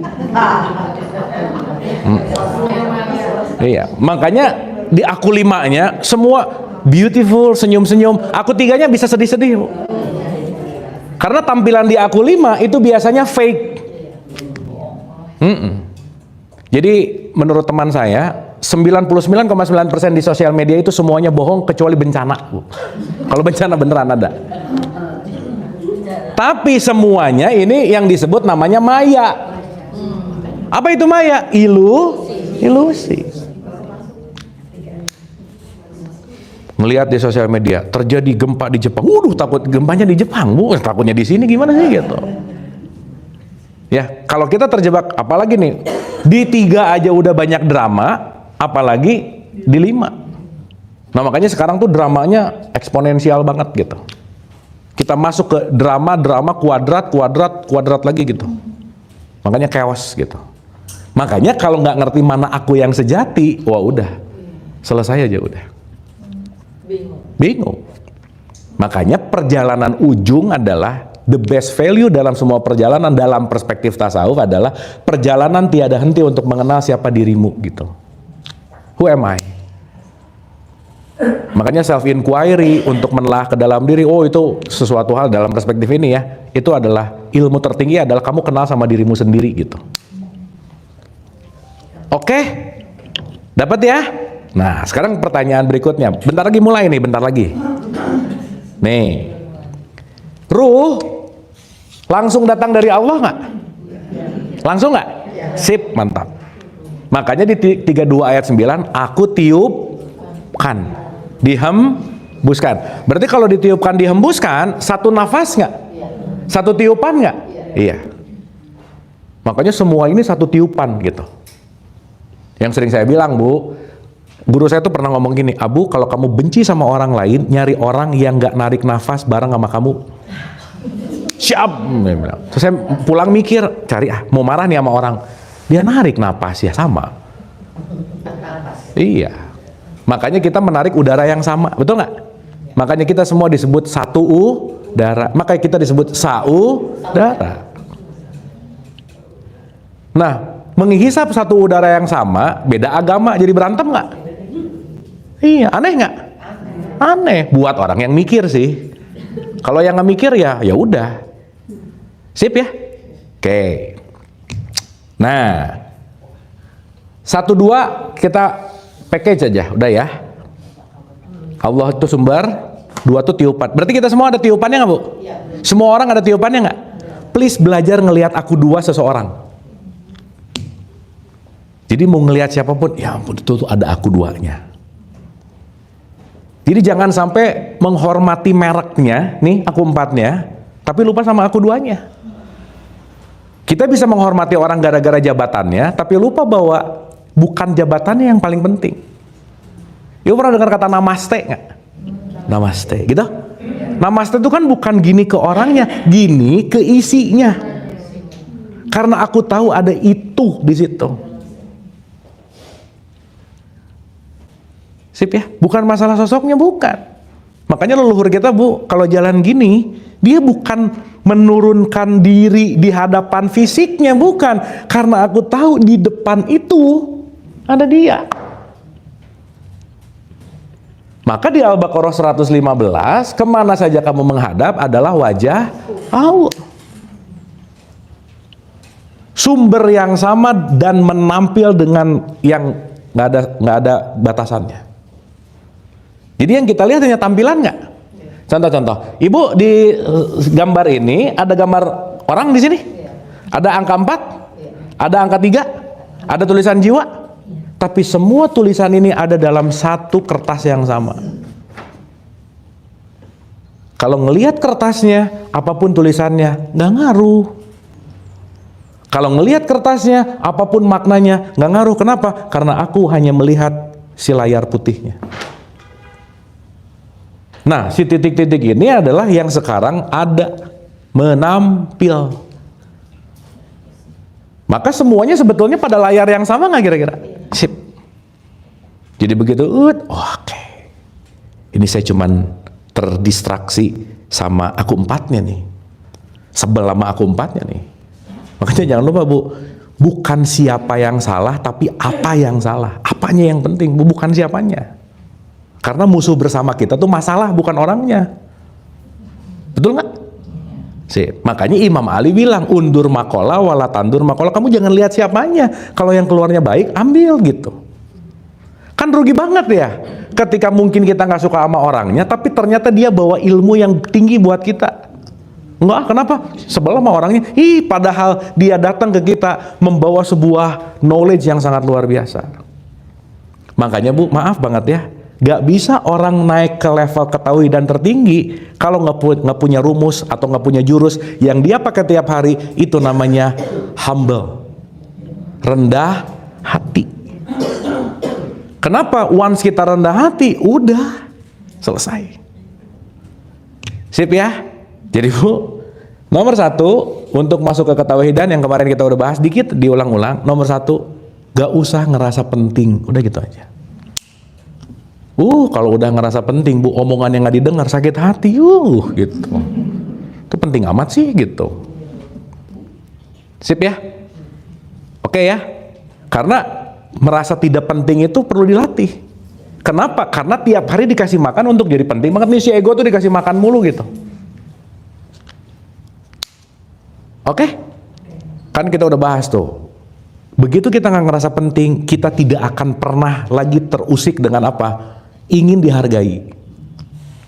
Iya, makanya di aku 5-nya semua beautiful, senyum-senyum. Aku 3-nya bisa sedih-sedih. Karena tampilan di aku 5 itu biasanya fake. Jadi menurut teman saya 99,9% di sosial media itu semuanya bohong kecuali bencana. Kalau bencana beneran ada. Tapi semuanya ini yang disebut namanya maya. Apa itu maya? Ilusi. Ngelihat di sosial media terjadi gempa di Jepang. Waduh, takut gempanya di Jepang. Takutnya di sini gimana sih gitu. Ya, kalau kita terjebak, apalagi nih di 3 aja udah banyak drama, apalagi di 5. Nah makanya sekarang tuh dramanya eksponensial banget gitu. Kita masuk ke drama kuadrat lagi gitu. Makanya chaos gitu. Makanya kalau nggak ngerti mana aku yang sejati, wah udah selesai aja udah. Bingung. Makanya perjalanan ujung adalah the best value dalam semua perjalanan dalam perspektif tasawuf adalah perjalanan tiada henti untuk mengenal siapa dirimu gitu. Who am I? Makanya self inquiry untuk menelaah ke dalam diri, oh itu sesuatu hal dalam perspektif ini ya, itu adalah ilmu tertinggi adalah kamu kenal sama dirimu sendiri gitu. Oke? Dapat ya? Nah, sekarang pertanyaan berikutnya. Bentar lagi mulai nih, bentar lagi. Nih. Ruh langsung datang dari Allah nggak? Langsung nggak? Sip, mantap. Makanya di 32 ayat 9, aku tiupkan, dihembuskan. Berarti kalau ditiupkan, dihembuskan, satu nafas nggak? Satu tiupan nggak? Iya. Makanya semua ini satu tiupan gitu. Yang sering saya bilang, Bu, guru saya tuh pernah ngomong gini, Abu, kalau kamu benci sama orang lain, nyari orang yang nggak narik nafas bareng sama kamu. Siap. Terus saya pulang mikir, cari mau marah nih sama orang, dia narik napas ya sama. Iya. Makanya kita menarik udara yang sama, betul nggak? Makanya kita semua disebut satu udara. Makanya kita disebut saudara. Nah, menghisap satu udara yang sama, beda agama jadi berantem nggak? Iya, aneh nggak? Aneh buat orang yang mikir sih. Kalau yang nggak mikir ya udah. Sip ya? Oke. Nah, 1-2 kita package aja, udah ya. Allah itu sumber, 2 tuh tiupan. Berarti kita semua ada tiupannya nggak, Bu? Iya. Semua orang ada tiupannya nggak? Please belajar ngelihat aku 2 seseorang. Jadi mau ngelihat siapapun, ya ampun itu tuh ada aku 2-nya. Jadi jangan sampai menghormati mereknya, nih aku 4-nya, tapi lupa sama aku 2-nya. Kita bisa menghormati orang gara-gara jabatannya, tapi lupa bahwa bukan jabatannya yang paling penting. Ibu pernah dengar kata namaste nggak? Namaste, gitu? Namaste itu kan bukan gini ke orangnya, gini ke isinya. Karena aku tahu ada itu di situ. Sip ya, bukan masalah sosoknya, bukan. Makanya leluhur kita, Bu, kalau jalan gini, dia bukan menurunkan diri di hadapan fisiknya, bukan. Karena aku tahu di depan itu ada dia. Maka di Al-Baqarah 115, kemana saja kamu menghadap adalah wajah Allah. Sumber yang sama dan menampil dengan yang nggak ada batasannya. Jadi yang kita lihat hanya tampilan nggak? Contoh-contoh, Ibu di gambar ini ada gambar orang di sini, ada angka 4, ada angka 3, ada tulisan jiwa, tapi semua tulisan ini ada dalam satu kertas yang sama. Kalau ngelihat kertasnya, apapun tulisannya nggak ngaruh. Kalau ngelihat kertasnya, apapun maknanya nggak ngaruh. Kenapa? Karena aku hanya melihat si layar putihnya. Nah, si titik-titik ini adalah yang sekarang ada, menampil. Maka semuanya sebetulnya pada layar yang sama nggak kira-kira? Sip. Jadi begitu, oke. Ini saya cuman terdistraksi sama aku 4-nya nih. Sebel sama aku 4-nya nih. Makanya jangan lupa, Bu, bukan siapa yang salah, tapi apa yang salah. Apanya yang penting, Bu, bukan siapanya. Karena musuh bersama kita tuh masalah, bukan orangnya. Betul nggak? Sip. Makanya Imam Ali bilang, undur makola wala tandur makola. Kamu jangan lihat siapanya. Kalau yang keluarnya baik, ambil gitu. Kan rugi banget ya. Ketika mungkin kita nggak suka sama orangnya, tapi ternyata dia bawa ilmu yang tinggi buat kita. Enggak, kenapa? Sebel sama orangnya. Padahal dia datang ke kita membawa sebuah knowledge yang sangat luar biasa. Makanya Bu, maaf banget ya, gak bisa orang naik ke level ketauhidan tertinggi kalau nggak punya rumus atau nggak punya jurus yang dia pakai tiap hari. Itu namanya humble, rendah hati. Kenapa? Once kita rendah hati, udah selesai. Sip ya. Jadi Bu, nomor 1 untuk masuk ke ketauhidan yang kemarin kita udah bahas dikit, diulang-ulang. Nomor 1, gak usah ngerasa penting, udah gitu aja. Kalau udah ngerasa penting Bu, omongan yang gak didengar sakit hati, gitu. Itu penting amat sih gitu. Sip ya? Oke ya? Karena merasa tidak penting itu perlu dilatih. Kenapa? Karena tiap hari dikasih makan untuk jadi penting banget nih, si ego tuh dikasih makan mulu gitu. Oke? Kan kita udah bahas tuh. Begitu kita nggak ngerasa penting, kita tidak akan pernah lagi terusik dengan apa? Ingin dihargai.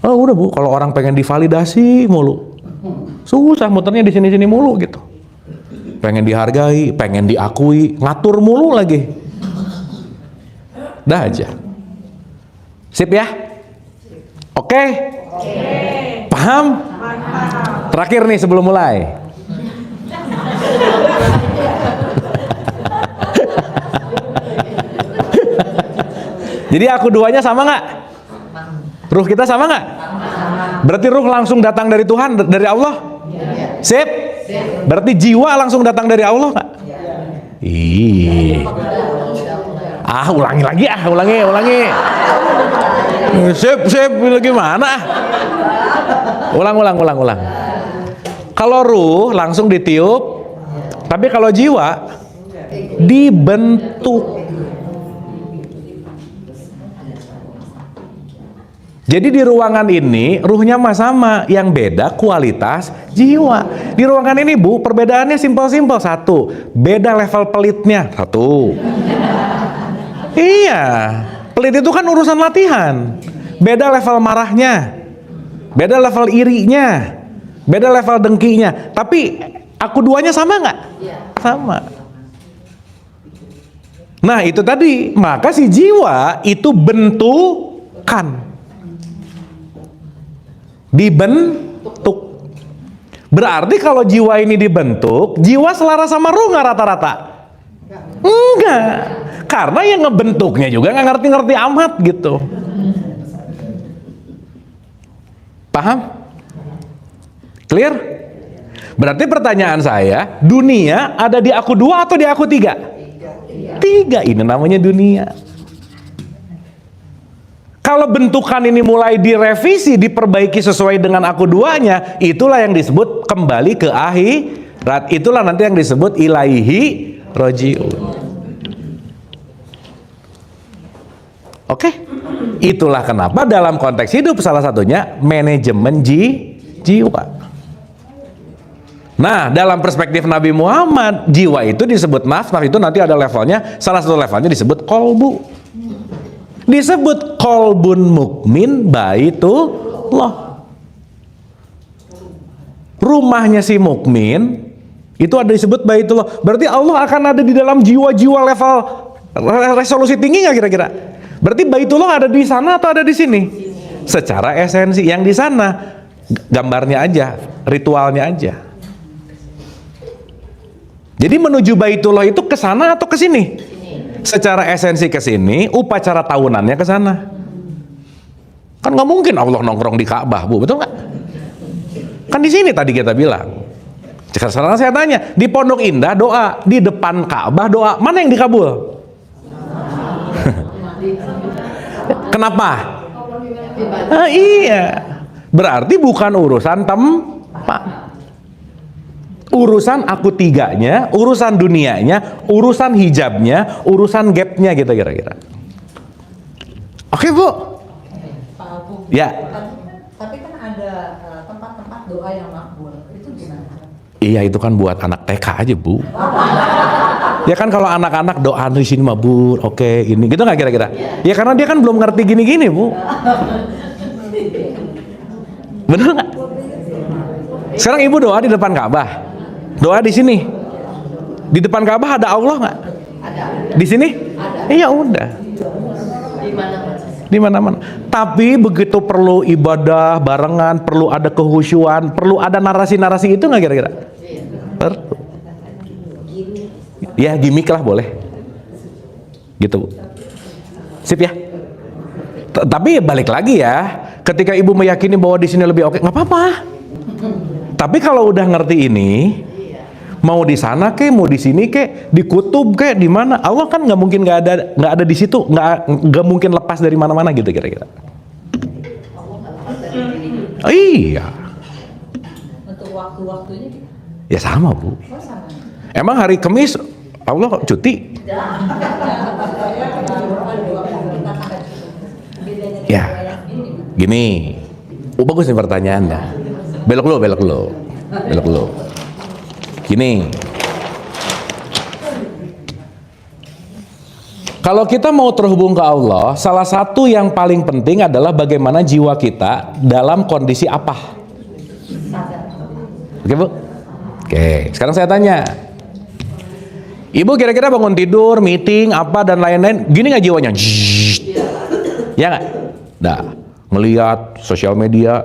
Udah Bu, kalau orang pengen divalidasi mulu, susah muternya di sini-sini mulu gitu. Pengen dihargai, pengen diakui, ngatur mulu lagi. Dah aja. Sip ya? Oke? Paham? Terakhir nih sebelum mulai. Jadi aku duanya sama nggak? Ruh kita sama nggak? Berarti ruh langsung datang dari Tuhan, dari Allah? Sip? Berarti jiwa langsung datang dari Allah nggak? Ulangi lagi ulangi. Sip, gimana? Ulang. Kalau ruh langsung ditiup, tapi kalau jiwa dibentuk. Jadi di ruangan ini ruhnya sama, yang beda kualitas jiwa. Di ruangan ini Bu, perbedaannya simpel-simpel. 1, beda level pelitnya. 1. Iya, pelit itu kan urusan latihan. Beda level marahnya, beda level irinya, beda level dengkinya. Tapi aku duanya sama nggak? Sama. Nah itu tadi, maka si jiwa itu bentukan. Dibentuk. Berarti kalau jiwa ini dibentuk, jiwa selaras sama ruh nggak rata-rata? Enggak. Karena yang ngebentuknya juga nggak ngerti-ngerti amat gitu. Paham? Clear? Berarti pertanyaan saya, dunia ada di aku 2 atau di aku 3? 3, ini namanya dunia. Kalau bentukan ini mulai direvisi, diperbaiki sesuai dengan aku 2-nya, itulah yang disebut kembali ke akhirat. Itulah nanti yang disebut ilaihi roji'un. Oke? Itulah kenapa dalam konteks hidup salah satunya manajemen jiwa. Nah, dalam perspektif Nabi Muhammad, jiwa itu disebut nafs itu nanti ada levelnya, salah satu levelnya disebut kolbu. Disebut kolbun mukmin baitullah. Rumahnya si mukmin itu ada disebut baitullah. Berarti Allah akan ada di dalam jiwa-jiwa level resolusi tinggi nggak kira-kira? Berarti baitullah ada di sana atau ada di sini? Secara esensi yang di sana gambarnya aja, ritualnya aja. Jadi menuju baitullah itu ke sana atau ke sini? Secara esensi ke sini, upacara tahunannya ke sana. Kan nggak mungkin Allah nongkrong di Ka'bah, Bu, betul nggak? Kan di sini tadi kita bilang. Sekarang saya tanya, di Pondok Indah doa, di depan Ka'bah doa, mana yang dikabul? Kenapa? Iya, berarti bukan urusan tempat. Urusan aku 3-nya, urusan dunianya, urusan hijabnya, urusan gapnya gitu kira-kira. Oke Bu? Pak Abu. Ya. Tapi kan ada tempat-tempat doa yang makbul. Itu gimana? Iya itu kan buat anak TK aja Bu. Ya kan kalau anak-anak doa di sini mah Bu, oke ini gitu nggak kira-kira? Ya karena dia kan belum ngerti gini-gini Bu. Bener nggak? Sekarang ibu doa di depan Ka'bah. Doa di sini. Di depan Ka'bah ada Allah nggak? Ada. Di sini? Iya udah. Di mana? Di mana-mana. Tapi begitu perlu ibadah barengan, perlu ada kehusyuan, perlu ada narasi-narasi itu nggak kira-kira? Perlu. Ya gimmick lah boleh. Gitu. Sip ya. Tapi balik lagi ya, ketika ibu meyakini bahwa di sini lebih oke, nggak apa-apa. Tapi kalau udah ngerti ini, mau di sana ke, mau di sini ke, di kutub ke, di mana, Allah kan nggak mungkin nggak ada di situ, nggak mungkin lepas dari mana-mana gitu kira-kira. Oh, iya. Untuk waktu-waktunya Ya sama Bu. Emang hari Kamis Allah cuti? Ya, gini. Oh, bagus nih pertanyaannya. Belok dulu. Gini. Kalau kita mau terhubung ke Allah, salah satu yang paling penting adalah bagaimana jiwa kita dalam kondisi apa. Oke Bu? Oke, sekarang saya tanya. Ibu kira-kira bangun tidur, meeting, apa dan lain-lain, gini nggak jiwanya? Ya nggak? Nah, ngelihat sosial media,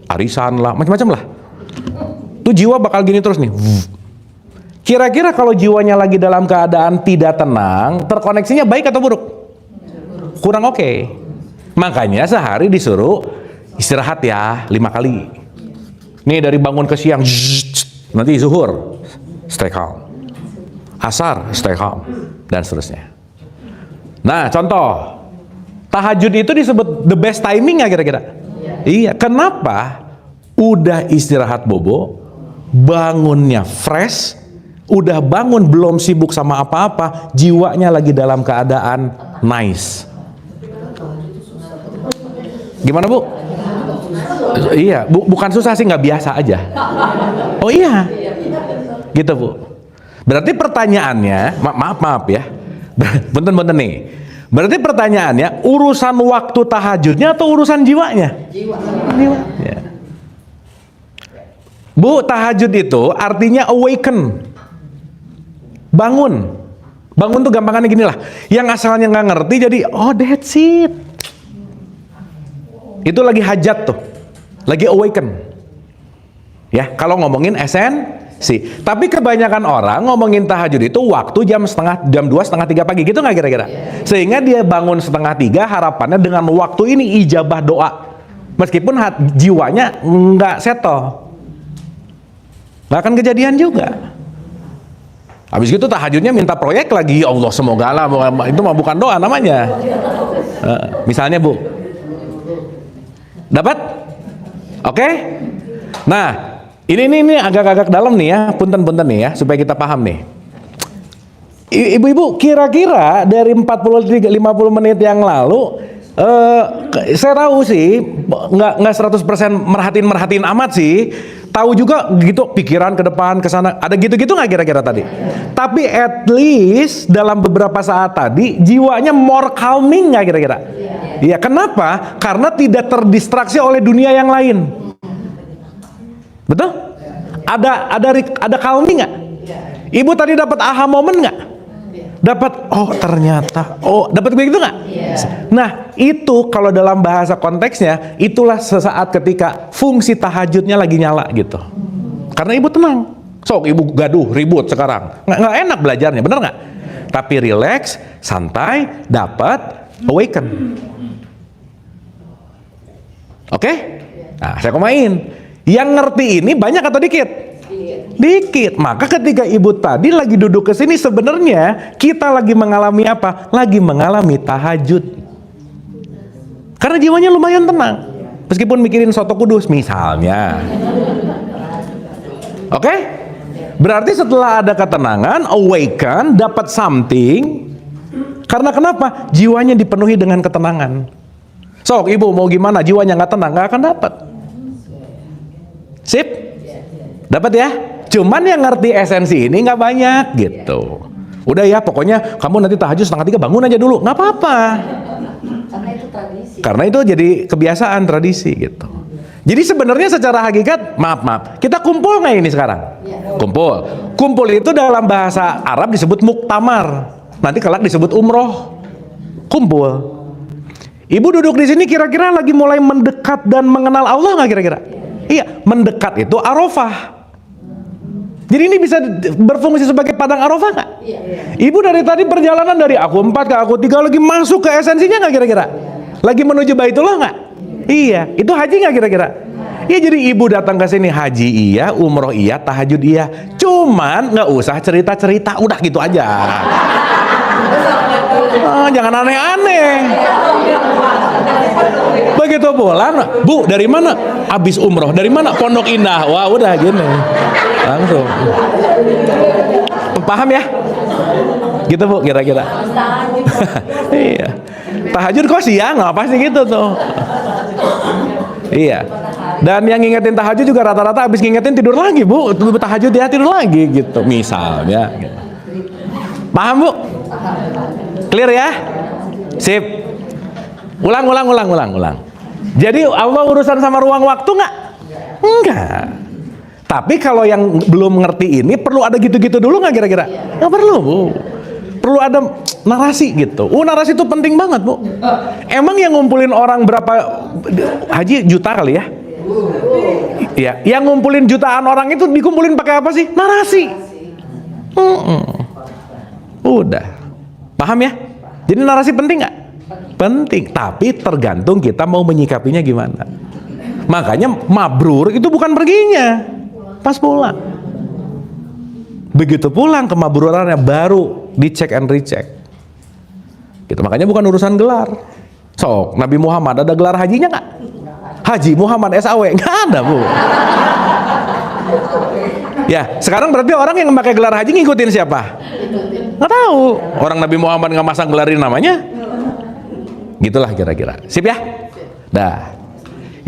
arisan lah, macam-macam lah. Tuh jiwa bakal gini terus nih. Kira-kira kalau jiwanya lagi dalam keadaan tidak tenang, terkoneksinya baik atau buruk? Kurang oke. Makanya sehari disuruh istirahat ya 5 kali. Nih dari bangun ke siang, nanti zuhur, stay calm. Asar, stay calm. Dan seterusnya. Nah contoh, tahajud itu disebut the best timing ya kira-kira? Iya, kenapa? Udah istirahat bobo, bangunnya fresh, udah bangun belum sibuk sama apa-apa, jiwanya lagi dalam keadaan nice. Gimana Bu? Iya, bukan susah sih, nggak biasa aja. Oh iya, gitu Bu. Berarti pertanyaannya, maaf ya, benten nih. Berarti pertanyaannya, urusan waktu tahajudnya atau urusan jiwanya? Jiwanya. Bu, tahajud itu artinya awaken. Bangun tuh gampangannya gini lah, yang asalnya nggak ngerti jadi oh that's it, itu lagi hajat tuh, lagi awaken ya kalau ngomongin esensi. Tapi kebanyakan orang ngomongin tahajud itu waktu jam 2, setengah 3 pagi gitu nggak kira-kira, sehingga dia bangun 2:30 harapannya dengan waktu ini ijabah doa, meskipun jiwanya nggak settle, nggak akan kejadian juga. Habis itu tahajudnya minta proyek lagi, ya Allah semoga lah, itu mah bukan doa namanya. Misalnya Bu, dapat? Oke? Nah, ini agak-agak dalam nih ya, punten nih ya, supaya kita paham nih. Ibu-ibu, kira-kira dari 40-50 menit yang lalu, saya tahu sih, nggak 100% merhatiin amat sih. Tahu juga gitu pikiran ke depan ke sana, ada gitu-gitu nggak kira-kira tadi? Tapi at least dalam beberapa saat tadi jiwanya more calming nggak kira-kira? Iya, kenapa? Karena tidak terdistraksi oleh dunia yang lain. Betul? Ada calming nggak? Ibu tadi dapat aha moment nggak? Dapat dapat begitu nggak? Nah itu kalau dalam bahasa konteksnya itulah sesaat ketika fungsi tahajudnya lagi nyala gitu, karena ibu tenang. Sok ibu gaduh ribut sekarang nggak enak belajarnya, bener nggak? Tapi relax, santai, dapat awaken. Oke? Nah saya komain, yang ngerti ini banyak atau dikit? Dikit. Maka ketika ibu tadi lagi duduk ke sini, sebenarnya kita lagi mengalami apa? Lagi mengalami tahajud. Karena jiwanya lumayan tenang. Meskipun mikirin soto kudus misalnya. Oke? Berarti setelah ada ketenangan, awaken, dapat something. Karena kenapa? Jiwanya dipenuhi dengan ketenangan. Sok ibu mau gimana? Jiwanya nggak tenang, nggak akan dapat. Sip? Dapat ya? Cuman yang ngerti esensi ini nggak banyak gitu. Udah ya, pokoknya kamu nanti tahajud 2:30 bangun aja dulu, nggak apa-apa. Karena itu tradisi. Karena itu jadi kebiasaan, tradisi gitu. Jadi sebenarnya secara hakikat, maaf, kita kumpul nggak ini sekarang? Kumpul. Kumpul itu dalam bahasa Arab disebut muktamar. Nanti kelak disebut umroh. Kumpul. Ibu duduk di sini kira-kira lagi mulai mendekat dan mengenal Allah nggak kira-kira? Iya, mendekat itu Arafah. Jadi ini bisa berfungsi sebagai padang Arafah nggak? Ibu dari tadi perjalanan dari aku 4 ke aku 3 lagi masuk ke esensinya nggak kira-kira? Lagi menuju Baitullah nggak? Iya, itu haji nggak kira-kira? Iya, jadi ibu datang ke sini haji iya, umroh iya, tahajud iya. Cuman nggak usah cerita-cerita, udah gitu aja. Jangan aneh-aneh. Begitu pulang, Bu, dari mana? Abis umroh. Dari mana? Pondok Indah. Wah, udah gini. Langsung. Paham ya? Gitu Bu, kira-kira. Iya. Tahajud kok siang? Apa sih gitu tuh? Iya. Dan yang ngingetin tahajud juga rata-rata abis ngingetin tidur lagi, Bu. Tahajud ya tidur lagi gitu. Misalnya. Paham, Bu? Clear ya? Sip. Ulang. Jadi Allah urusan sama ruang waktu nggak? Enggak. Tapi kalau yang belum ngerti ini perlu ada gitu-gitu dulu nggak kira-kira? Nggak perlu, Bu. Perlu ada narasi gitu. Narasi itu penting banget, Bu. Emang yang ngumpulin orang berapa haji juta kali ya? Ya, yang ngumpulin jutaan orang itu dikumpulin pakai apa sih? Narasi. Udah. Paham ya? Jadi narasi penting nggak? Penting. Tapi tergantung kita mau menyikapinya gimana. Makanya mabrur itu bukan perginya, pas pulang. Begitu pulang kemabrurannya baru dicek and recheck. Gitu. Makanya bukan urusan gelar. Sok, Nabi Muhammad ada gelar hajinya nggak? Haji Muhammad SAW nggak ada, Bu. Ya, sekarang berarti orang yang memakai gelar haji ngikutin siapa? Nggak tahu. Orang Nabi Muhammad nggak masang gelarin namanya. Gitulah kira-kira. Sip ya? Dah.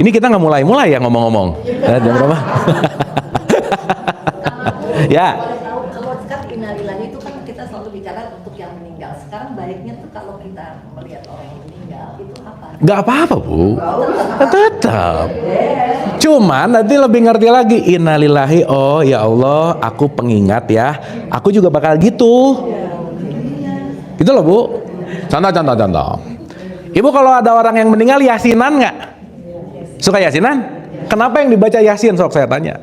Ini kita nggak mulai ya ngomong-ngomong. Jam berapa? Ya. Kalau sekarang innalillahi itu kan kita selalu bicara untuk yang meninggal. Sekarang baiknya tuh kalau kita melihat orang yang meninggal itu apa? Nggak apa-apa, Bu. Tetap. Cuman nanti lebih ngerti lagi. Innalillahi, oh ya Allah, aku pengingat ya. Aku juga bakal gitu. Gitu loh, Bu. Contoh. Ibu kalau ada orang yang meninggal yasinan nggak? Suka yasinan? Kenapa yang dibaca yasin, sok saya tanya?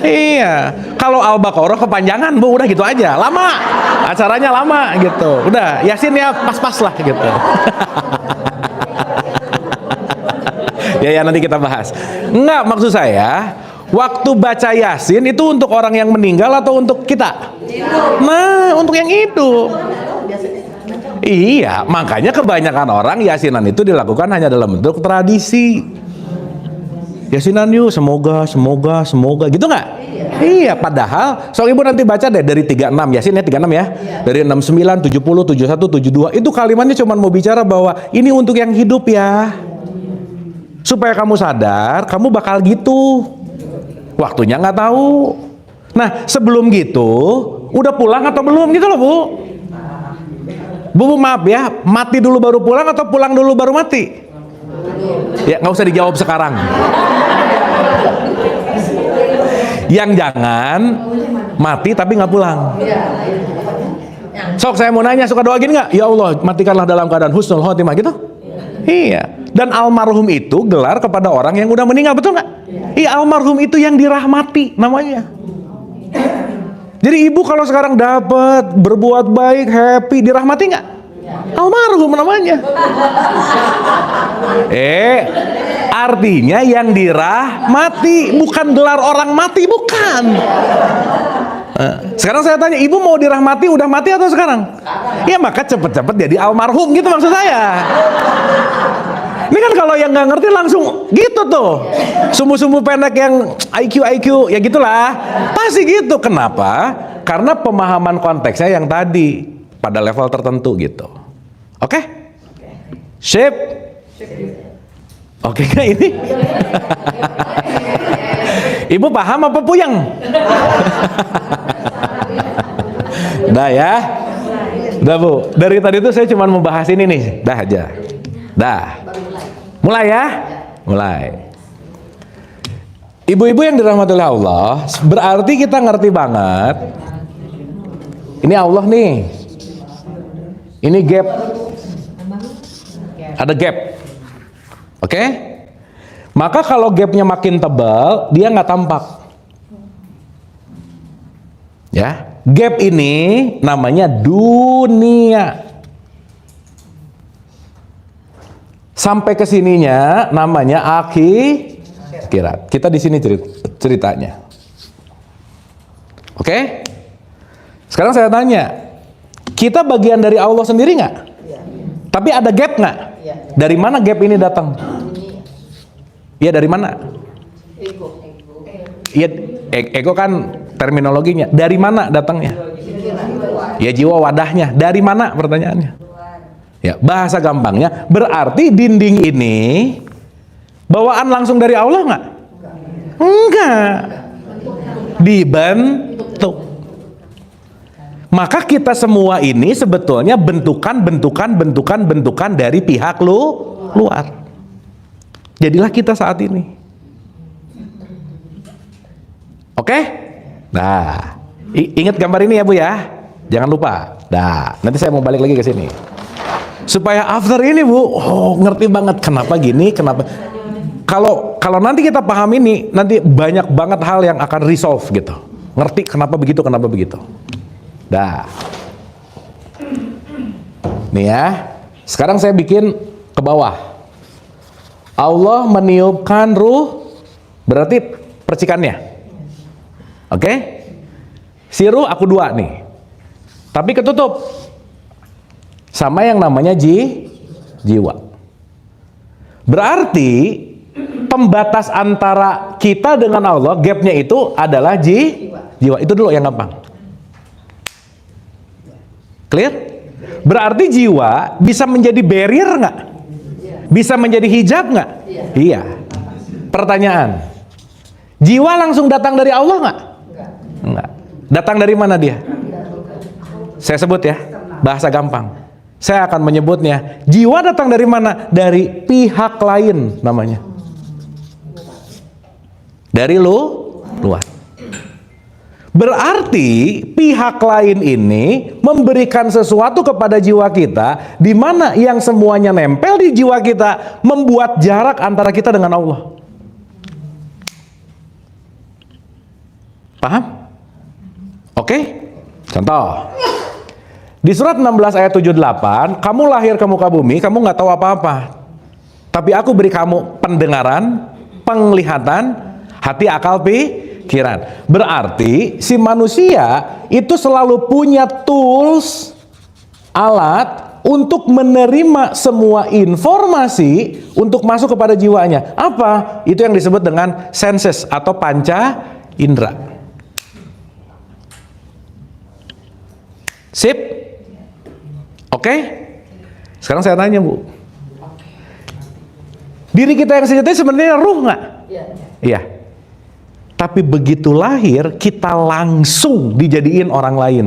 Iya. Kalau Al-Baqarah kepanjangan, Bu, udah gitu aja. Lama. Acaranya lama gitu. Udah, yasin ya pas-pas lah gitu. Ya nanti kita bahas. Enggak, maksud saya waktu baca yasin itu untuk orang yang meninggal atau untuk kita? Nah, untuk yang hidup. Iya, makanya kebanyakan orang yasinan itu dilakukan hanya dalam bentuk tradisi. Yasinan yuk, semoga gitu nggak? Iya, padahal so ibu nanti baca deh dari 36 Yasin ya 36 ya. Dari 69, 70, 71, 72 itu kalimatnya cuma mau bicara bahwa ini untuk yang hidup ya. Supaya kamu sadar, kamu bakal gitu. Waktunya nggak tahu. Nah, sebelum gitu, udah pulang atau belum gitu loh, Bu? Bu, maaf ya, mati dulu baru pulang atau pulang dulu baru mati? Ya, nggak usah dijawab sekarang. Yang jangan mati tapi nggak pulang. Sok saya mau nanya, suka doa gini nggak? Ya Allah, matikanlah dalam keadaan husnul khotimah gitu. Iya. Dan almarhum itu gelar kepada orang yang udah meninggal, betul nggak? Iya, almarhum itu yang dirahmati namanya. Jadi ibu kalau sekarang dapat berbuat baik, happy, dirahmati nggak? Almarhum namanya. Artinya yang dirahmati, bukan gelar orang mati, bukan. Sekarang saya tanya, ibu mau dirahmati udah mati atau sekarang? Ya maka cepet-cepet jadi almarhum gitu maksud saya. Ini kan kalau yang nggak ngerti langsung gitu tuh, sumbu-sumbu pendek yang IQ ya gitulah, pasti gitu. Kenapa? Karena pemahaman konteksnya yang tadi pada level tertentu gitu. Oke? Sip? Oke nggak ini? Ibu paham apa puyeng? Udah ya? Udah Bu, dari tadi tuh saya cuma mau bahas ini nih, dah aja. Dah. Baru mulai. Mulai ya? Mulai. Ibu-ibu yang dirahmati oleh Allah, berarti kita ngerti banget. Ini Allah nih. Ini gap. Ada gap. Oke? Maka kalau gapnya makin tebal, dia nggak tampak. Ya, gap ini namanya dunia. Sampai ke sininya namanya akhirat. Kita di sini ceritanya. Oke? Sekarang saya tanya, kita bagian dari Allah sendiri nggak? Tapi ada gap nggak? Dari mana gap ini datang? Iya, dari mana? Iya, ego kan terminologinya. Dari mana datangnya? Ya, jiwa wadahnya. Dari mana pertanyaannya? Ya, bahasa gampangnya berarti dinding ini bawaan langsung dari Allah nggak? Enggak. Dibentuk. Maka kita semua ini sebetulnya bentukan dari pihak luar. Jadilah kita saat ini. Oke? Nah, ingat gambar ini ya Bu ya. Jangan lupa. Nah, nanti saya mau balik lagi ke sini. Supaya after ini Bu, ngerti banget kenapa gini, kenapa. Kalau nanti kita paham ini, nanti banyak banget hal yang akan resolve gitu. Ngerti kenapa begitu. Dah. Nih ya. Sekarang saya bikin ke bawah. Allah meniupkan ruh, berarti percikannya. Oke? Si ruh aku dua nih. Tapi ketutup. Sama yang namanya jiwa. Berarti pembatas antara kita dengan Allah, gapnya itu adalah jiwa. Itu dulu yang gampang. Clear? Berarti jiwa bisa menjadi barrier nggak? Bisa menjadi hijab nggak? Iya. Pertanyaan, jiwa langsung datang dari Allah nggak? Enggak. Datang dari mana dia? Saya sebut ya, bahasa gampang. Saya akan menyebutnya, jiwa datang dari mana? Dari pihak lain namanya. Dari luar. Berarti pihak lain ini memberikan sesuatu kepada jiwa kita, di mana yang semuanya nempel di jiwa kita membuat jarak antara kita dengan Allah. Paham? Oke? Contoh. Di surat 16 ayat 78, kamu lahir ke muka bumi, kamu nggak tahu apa-apa. Tapi aku beri kamu pendengaran, penglihatan, hati, akal, pikiran. Berarti si manusia itu selalu punya tools, alat untuk menerima semua informasi untuk masuk kepada jiwanya. Apa? Itu yang disebut dengan senses atau panca indera. Sip? Oke? Sekarang saya tanya Bu, diri kita yang sejatinya sebenarnya ruh nggak? Iya. Tapi begitu lahir, kita langsung dijadiin orang lain.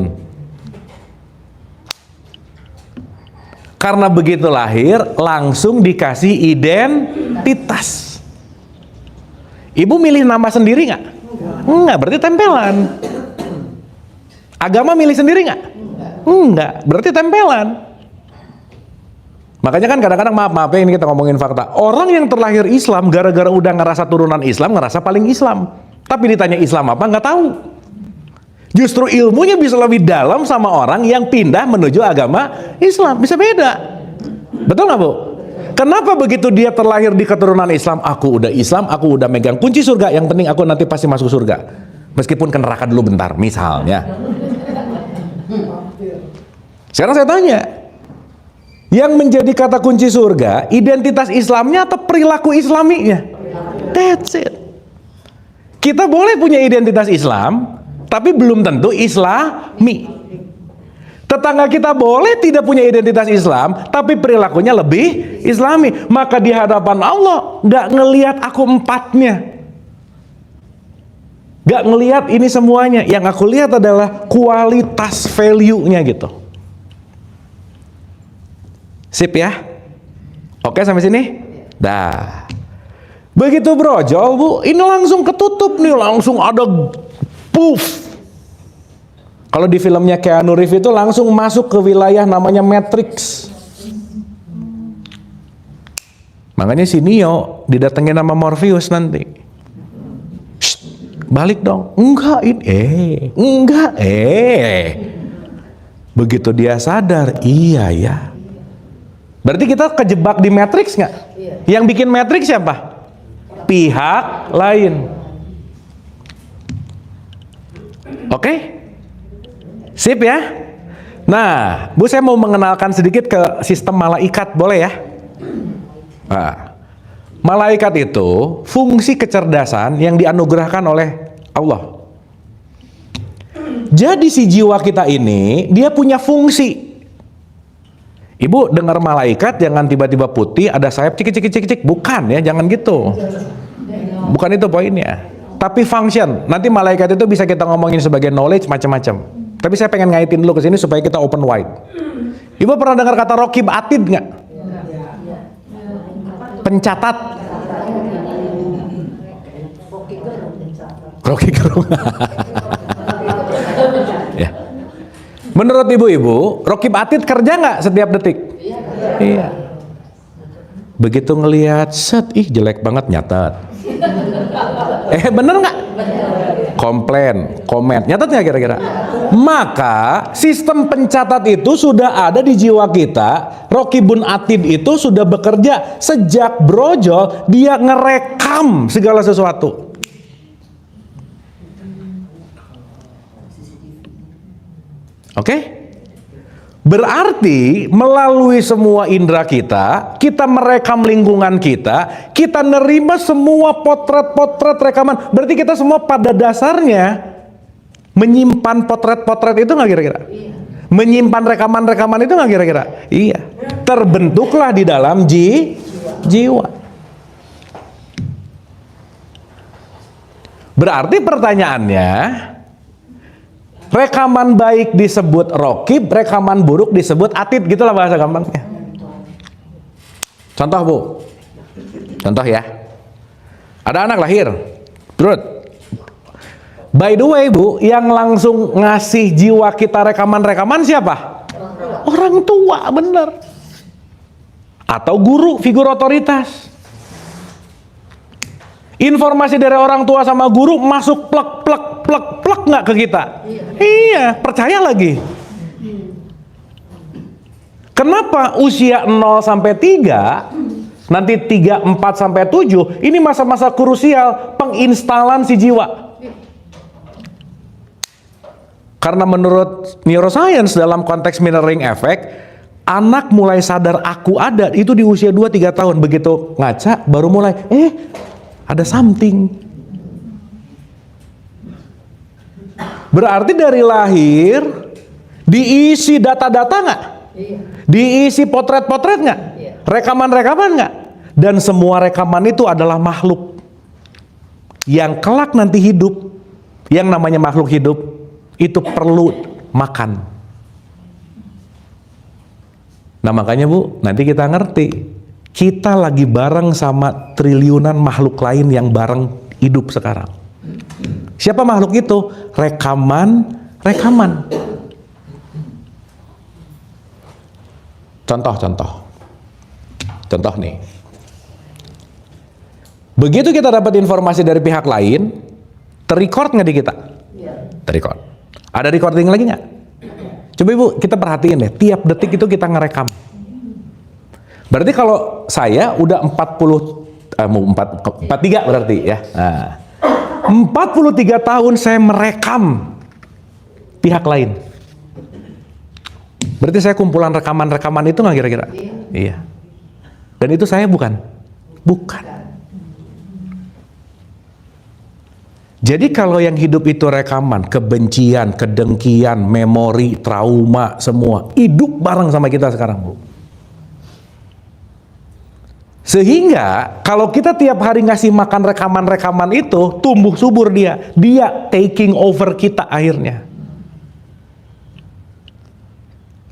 Karena begitu lahir, langsung dikasih identitas. Ibu milih nama sendiri nggak? Enggak, berarti tempelan. Agama milih sendiri nggak? Enggak, berarti tempelan. Makanya kan kadang-kadang maaf ya, ini kita ngomongin fakta. Orang yang terlahir Islam gara-gara udah ngerasa turunan Islam, ngerasa paling Islam. Tapi ditanya Islam apa, nggak tahu. Justru ilmunya bisa lebih dalam sama orang yang pindah menuju agama Islam. Bisa beda. Betul nggak Bu? Kenapa begitu dia terlahir di keturunan Islam, aku udah Islam, aku udah megang kunci surga, yang penting aku nanti pasti masuk surga. Meskipun ke neraka dulu bentar, misalnya. Sekarang saya tanya, yang menjadi kata kunci surga, identitas Islamnya atau perilaku Islaminya? That's it. Kita boleh punya identitas Islam, tapi belum tentu Islami. Tetangga kita boleh tidak punya identitas Islam, tapi perilakunya lebih Islami. Maka di hadapan Allah, nggak ngelihat aku empatnya. Nggak ngelihat ini semuanya. Yang aku lihat adalah kualitas value-nya gitu. Sip ya? Oke sampai sini? Dah. Begitu brojol Bu, ini langsung ketutup nih, langsung ada puff. Kalau di filmnya Keanu Reeves itu langsung masuk ke wilayah namanya Matrix. Makanya si Neo didatengin sama Morpheus nanti. Shh, balik dong. Enggak ini. Enggak Begitu dia sadar, iya ya. Berarti kita kejebak di Matrix nggak? Iya. Yang bikin Matrix siapa? Pihak lain. Oke? Sip ya? Nah, Bu saya mau mengenalkan sedikit ke sistem malaikat, boleh ya? Nah, malaikat itu fungsi kecerdasan yang dianugerahkan oleh Allah. Jadi si jiwa kita ini, dia punya fungsi. Ibu dengar malaikat jangan tiba-tiba putih, ada sayap cik. Bukan ya, jangan gitu. Bukan itu poinnya. Tapi function. Nanti malaikat itu bisa kita ngomongin sebagai knowledge macam-macam. Tapi saya pengen ngaitin dulu ke sini supaya kita open wide. Ibu pernah dengar kata Raqib Atid nggak? Pencatat. Rocky Gerung. Ya. Menurut ibu-ibu, Raqib Atid kerja nggak setiap detik? Iya. Begitu ngelihat set, ih jelek banget nyatet. Bener nggak? Komplain, komen, nyatet nggak kira-kira? Maka sistem pencatat itu sudah ada di jiwa kita. Raqibun Atid itu sudah bekerja sejak brojol, dia ngerekam segala sesuatu. Oke? Berarti melalui semua indera kita merekam lingkungan kita nerima semua potret-potret rekaman. Berarti kita semua pada dasarnya menyimpan potret-potret itu nggak kira-kira? Iya. Menyimpan rekaman-rekaman itu nggak kira-kira? Iya. Terbentuklah di dalam jiwa. Berarti pertanyaannya, rekaman baik disebut Raqib, rekaman buruk disebut Atid, gitulah bahasa gampangnya. Contoh Bu, contoh ya. Ada anak lahir, terus, by the way Bu, yang langsung ngasih jiwa kita rekaman-rekaman siapa? Orang tua, bener. Atau guru, figur otoritas. Informasi dari orang tua sama guru masuk plek nggak ke kita? Iya, percaya lagi. Kenapa usia 0 sampai 3, nanti 3, 4 sampai 7, ini masa-masa krusial penginstalan si jiwa. Karena menurut neuroscience dalam konteks mirroring effect, anak mulai sadar aku ada itu di usia 2-3 tahun. Begitu ngaca baru mulai, ada something. Berarti dari lahir diisi data-data nggak? Iya. Diisi potret-potret nggak? Iya. Rekaman-rekaman nggak? Dan semua rekaman itu adalah makhluk yang kelak nanti hidup. Yang namanya makhluk hidup itu perlu makan. Nah makanya Bu, nanti kita ngerti. Kita lagi bareng sama triliunan makhluk lain yang bareng hidup sekarang. Siapa makhluk itu? Rekaman. Contoh nih. Begitu kita dapat informasi dari pihak lain, terrecord nggak di kita? Terrecord. Ada recording lagi nggak? Coba Ibu, kita perhatiin deh. Tiap detik itu kita ngerekam. Berarti kalau saya udah 43 berarti ya. Nah, 43 tahun saya merekam pihak lain. Berarti saya kumpulan rekaman-rekaman itu nggak kira-kira? Iya. Dan itu saya bukan? Bukan. Jadi kalau yang hidup itu rekaman, kebencian, kedengkian, memori, trauma, semua hidup bareng sama kita sekarang Bu. Sehingga kalau kita tiap hari ngasih makan rekaman-rekaman itu, tumbuh subur dia taking over kita akhirnya.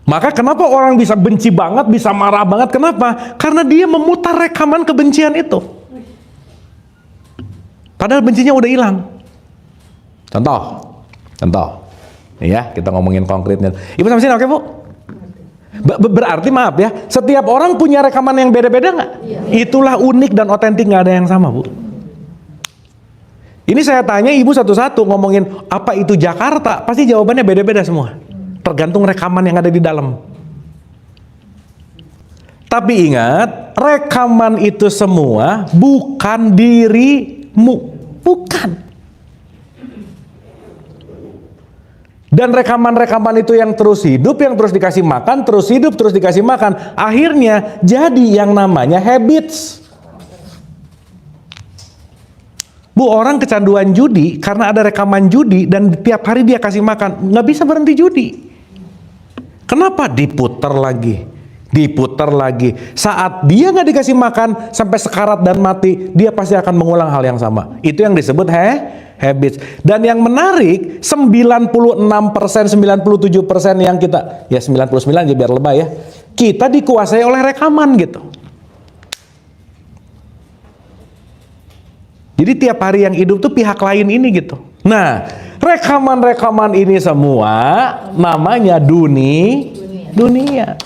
Maka kenapa orang bisa benci banget, bisa marah banget? Kenapa? Karena dia memutar rekaman kebencian itu. Padahal bencinya udah hilang. Contoh. Nih ya, kita ngomongin konkretnya. Ibu sampai sini oke, Bu? Berarti maaf ya, setiap orang punya rekaman yang beda-beda nggak? Iya. Itulah unik dan otentik, nggak ada yang sama, Bu. Ini saya tanya ibu satu-satu ngomongin apa itu Jakarta, pasti jawabannya beda-beda semua. Tergantung rekaman yang ada di dalam. Tapi ingat, rekaman itu semua bukan dirimu, bukan. Dan rekaman-rekaman itu yang terus hidup, yang terus dikasih makan, terus hidup, terus dikasih makan, akhirnya jadi yang namanya habits. Bu, orang kecanduan judi karena ada rekaman judi dan tiap hari dia kasih makan, nggak bisa berhenti judi. Kenapa? Diputar lagi. Saat dia nggak dikasih makan sampai sekarat dan mati, dia pasti akan mengulang hal yang sama. Itu yang disebut habits. Dan yang menarik, 96%, 97% yang kita, ya 99 aja biar lebay ya, kita dikuasai oleh rekaman gitu. Jadi tiap hari yang hidup tuh pihak lain ini gitu. Nah, rekaman-rekaman ini semua namanya dunia.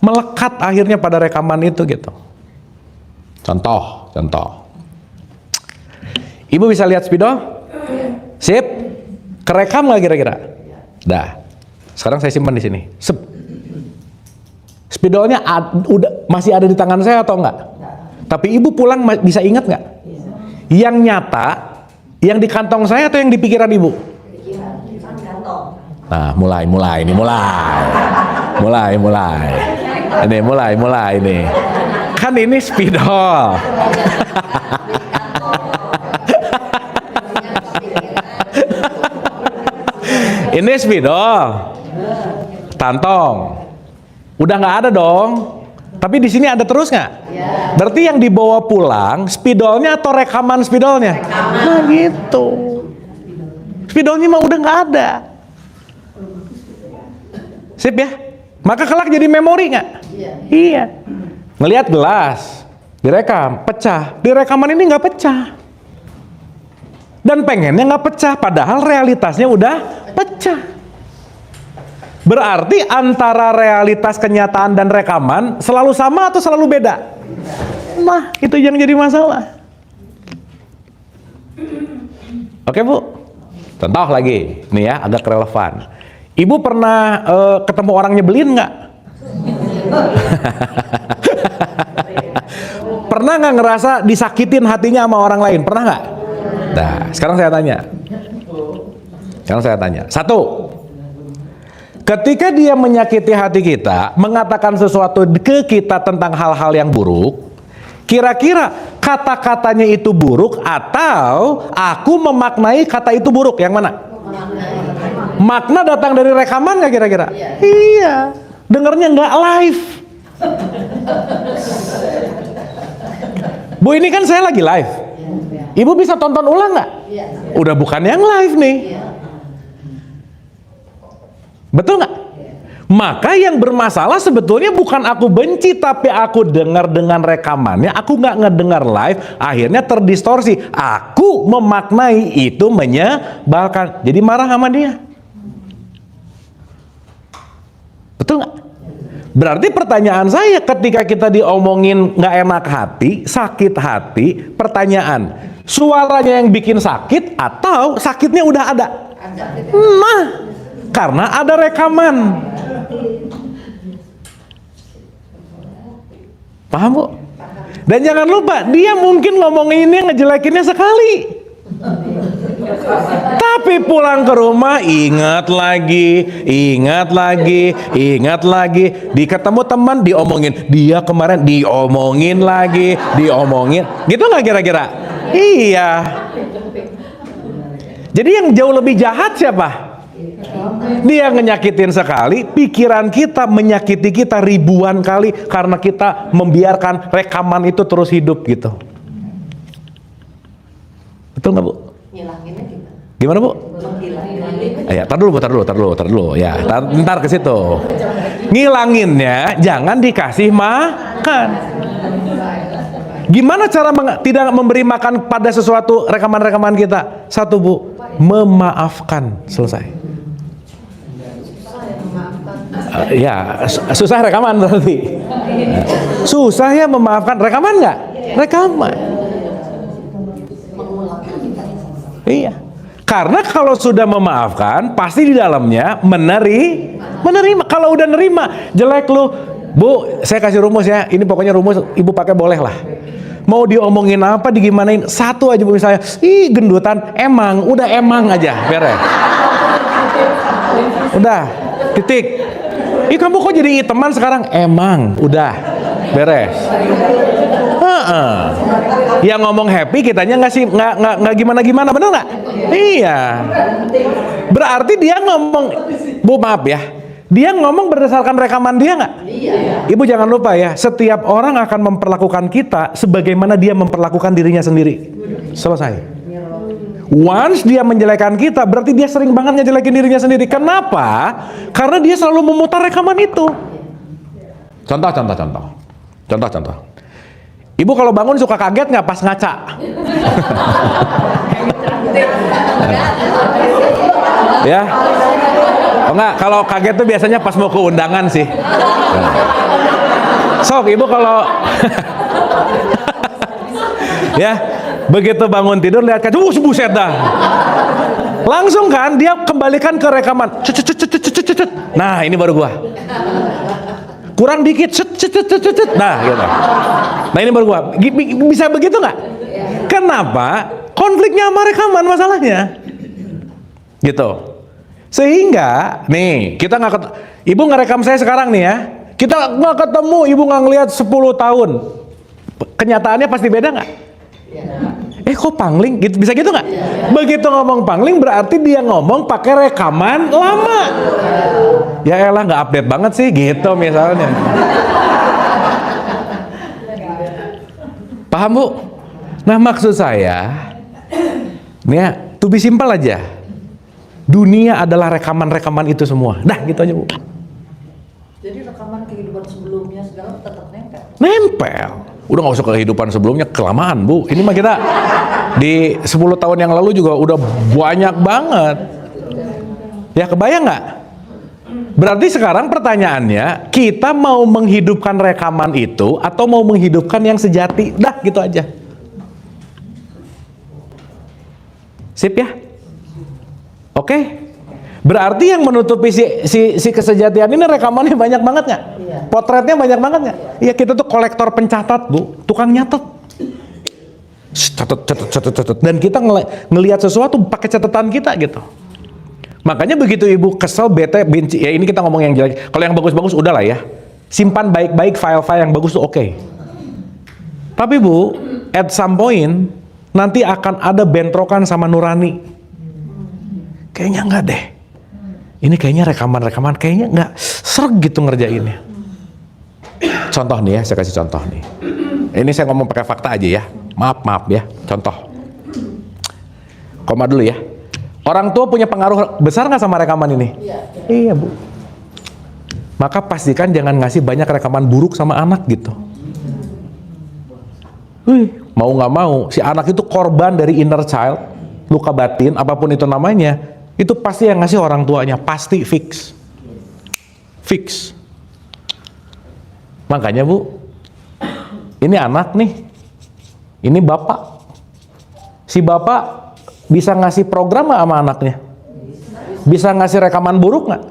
Melekat akhirnya pada rekaman itu gitu. Contoh. Ibu bisa lihat spidol? Sip? Kerekam nggak kira-kira? Dah. Sekarang saya simpan di sini. Spidolnya udah masih ada di tangan saya atau enggak? Tapi ibu pulang bisa ingat nggak? Yang nyata, yang di kantong saya atau yang di pikiran ibu? Nah, mulai. Ini. Kan ini spidol. Ini spidol. Kantong. Udah nggak ada dong. Tapi di sini ada terus nggak? Ya. Berarti yang dibawa pulang spidolnya atau rekaman spidolnya? Rekaman. Nah gitu. Spidolnya mah udah nggak ada. Sip ya? Maka kelak jadi memori nggak? Iya. Ngelihat gelas, direkam, pecah. Di rekaman ini nggak pecah. Dan pengennya nggak pecah, padahal realitasnya udah pecah. Berarti antara realitas kenyataan dan rekaman selalu sama atau selalu beda? Nah, itu yang jadi masalah. Oke, Bu. Contoh lagi, nih ya, agak relevan. Ibu pernah ketemu orang nyebelin nggak? Pernah nggak ngerasa disakitin hatinya sama orang lain? Pernah nggak? Nah, sekarang saya tanya. Satu. Ketika dia menyakiti hati kita, mengatakan sesuatu ke kita tentang hal-hal yang buruk, kira-kira kata-katanya itu buruk atau aku memaknai kata itu buruk? Yang mana? Makna datang dari rekaman nggak kira-kira? Iya. Dengarnya nggak live. Bu, ini kan saya lagi live. Ibu bisa tonton ulang nggak? Udah bukan yang live nih. Betul nggak? Maka yang bermasalah sebetulnya bukan aku benci, tapi aku dengar dengan rekamannya, aku nggak ngedengar live, akhirnya terdistorsi. Aku memaknai itu menyebalkan, jadi marah sama dia. Betul nggak? Berarti pertanyaan saya, ketika kita diomongin nggak enak hati, sakit hati, pertanyaan, suaranya yang bikin sakit atau sakitnya udah ada? Nah, karena ada rekaman. Paham, Bu? Dan jangan lupa, dia mungkin ngomonginnya, ngejelekinnya sekali, tapi pulang ke rumah ingat lagi, di ketemu teman diomongin, dia kemarin diomongin lagi, gitu nggak kira-kira? Iya. Jadi yang jauh lebih jahat siapa? Dia ngenyakitin sekali, pikiran kita menyakiti kita ribuan kali karena kita membiarkan rekaman itu terus hidup gitu. Betul nggak, Bu? Ngilanginnya gimana? Gimana, Bu? Menghilanginnya Ya, tar dulu. Ya, ntar ke situ. Ngilanginnya jangan dikasih makan. Gimana cara tidak memberi makan pada sesuatu rekaman-rekaman kita? Satu, Bu, memaafkan. Selesai. Ya, susah rekaman berarti. Susah ya memaafkan. Rekaman nggak? Rekaman. Iya. Karena kalau sudah memaafkan, pasti di dalamnya menerima. Kalau udah nerima, jelek lu, Bu, saya kasih rumus ya. Ini pokoknya rumus, Ibu pakai boleh lah. Mau diomongin apa, digimanain, satu aja Bu, misalnya, ih gendutan, udah emang aja, beres. Udah, titik. Ih kamu kok jadi teman sekarang? Emang, udah, beres. Yang ngomong happy kitanya nggak gimana, bener nggak? Iya. Berarti dia ngomong, Bu maaf ya, dia ngomong berdasarkan rekaman dia nggak? Ibu jangan lupa ya, setiap orang akan memperlakukan kita sebagaimana dia memperlakukan dirinya sendiri. Selesai. Once dia menjelekan kita, berarti dia sering banget ngejelekin dirinya sendiri. Kenapa? Karena dia selalu memutar rekaman itu. Contoh. Ibu kalau bangun suka kaget nggak pas ngaca? Ya? Oh enggak, kalau kaget tuh biasanya pas mau ke undangan sih. Sok, Ibu kalau ya, begitu bangun tidur lihat kaca, buset dah. Langsung kan dia kembalikan ke rekaman. Nah, ini baru gua. Kurang dikit, nah gitu. Nah ini baru gua. Bisa begitu nggak? Kenapa? Konfliknya sama rekaman masalahnya. Gitu. Sehingga nih kita Ibu ngerekam saya sekarang nih ya. Kita nggak ketemu, Ibu nggak ngelihat 10 tahun. Kenyataannya pasti beda nggak? Kok pangling? Gitu, bisa gitu nggak? Begitu ngomong pangling berarti dia ngomong pakai rekaman lama. Ya elah nggak update banget sih gitu misalnya. Paham Bu? Nah maksud saya, nih ya, to be simple aja. Dunia adalah rekaman-rekaman itu semua. Dah gitu aja Bu. Jadi rekaman kehidupan sebelumnya segala tetap nempel. Nempel. Udah nggak usah kehidupan sebelumnya, kelamaan Bu. Ini mah kita di 10 tahun yang lalu juga udah banyak banget. Ya kebayang nggak? Berarti sekarang pertanyaannya, kita mau menghidupkan rekaman itu atau mau menghidupkan yang sejati? Dah gitu aja. Sip ya? Oke? Berarti yang menutupi si kesejatian ini rekamannya banyak banget nggak? Iya. Potretnya banyak banget nggak? Iya, kita tuh kolektor pencatat Bu, tukang nyatet. Catat. Dan kita ngelihat sesuatu pakai catatan kita gitu. Makanya begitu Ibu kesel, bete, benci, ya ini kita ngomong yang jelek. Kalau yang bagus-bagus udah lah ya. Simpan baik-baik file-file yang bagus tuh oke. Tapi Bu, at some point nanti akan ada bentrokan sama nurani. Kayaknya enggak deh. Ini kayaknya rekaman-rekaman kayaknya nggak serg gitu ngerjainnya. Contoh nih ya, saya kasih contoh nih. Ini saya ngomong pakai fakta aja ya. Maaf ya. Contoh. Koma dulu ya. Orang tua punya pengaruh besar nggak sama rekaman ini? Iya Bu. Maka pastikan jangan ngasih banyak rekaman buruk sama anak gitu. Mau nggak mau, si anak itu korban dari inner child, luka batin, apapun itu namanya. Itu pasti yang ngasih orang tuanya, pasti fix. Makanya Bu, ini anak nih, ini bapak. Si bapak bisa ngasih program nggak sama anaknya? Bisa ngasih rekaman buruk nggak?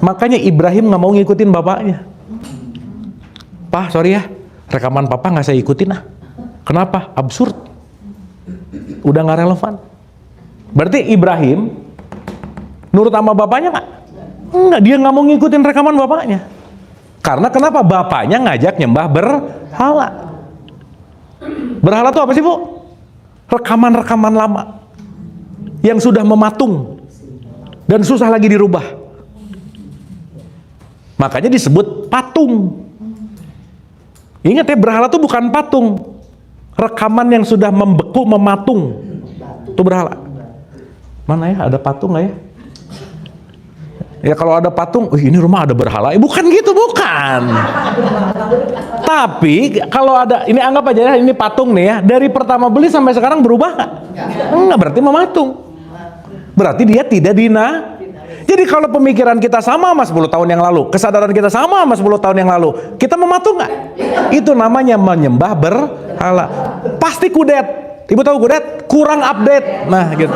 Makanya Ibrahim nggak mau ngikutin bapaknya. Pak, sorry ya, rekaman papa nggak saya ikutin ah. Kenapa? Absurd. Udah nggak relevan. Berarti Ibrahim nurut sama bapaknya nggak? Enggak, dia nggak mau ngikutin rekaman bapaknya. Karena kenapa? Bapaknya ngajak nyembah berhala. Berhala itu apa sih Bu? Rekaman-rekaman lama yang sudah mematung dan susah lagi dirubah. Makanya disebut patung. Ingat ya, berhala itu bukan patung. Rekaman yang sudah membeku, mematung. Itu berhala. Mana ya? Ada patung nggak ya? Ya kalau ada patung, ini rumah ada berhala. Bukan gitu, bukan. Tapi kalau ada, ini anggap aja ini patung nih ya. Dari pertama beli sampai sekarang berubah nggak? Enggak, berarti mematung. Berarti dia tidak Jadi kalau pemikiran kita sama 10 tahun yang lalu, kesadaran kita sama 10 tahun yang lalu, kita mematung nggak? Itu namanya menyembah berhala. Pasti kudet. Ibu tahu kudet? Kurang update. Nah gitu.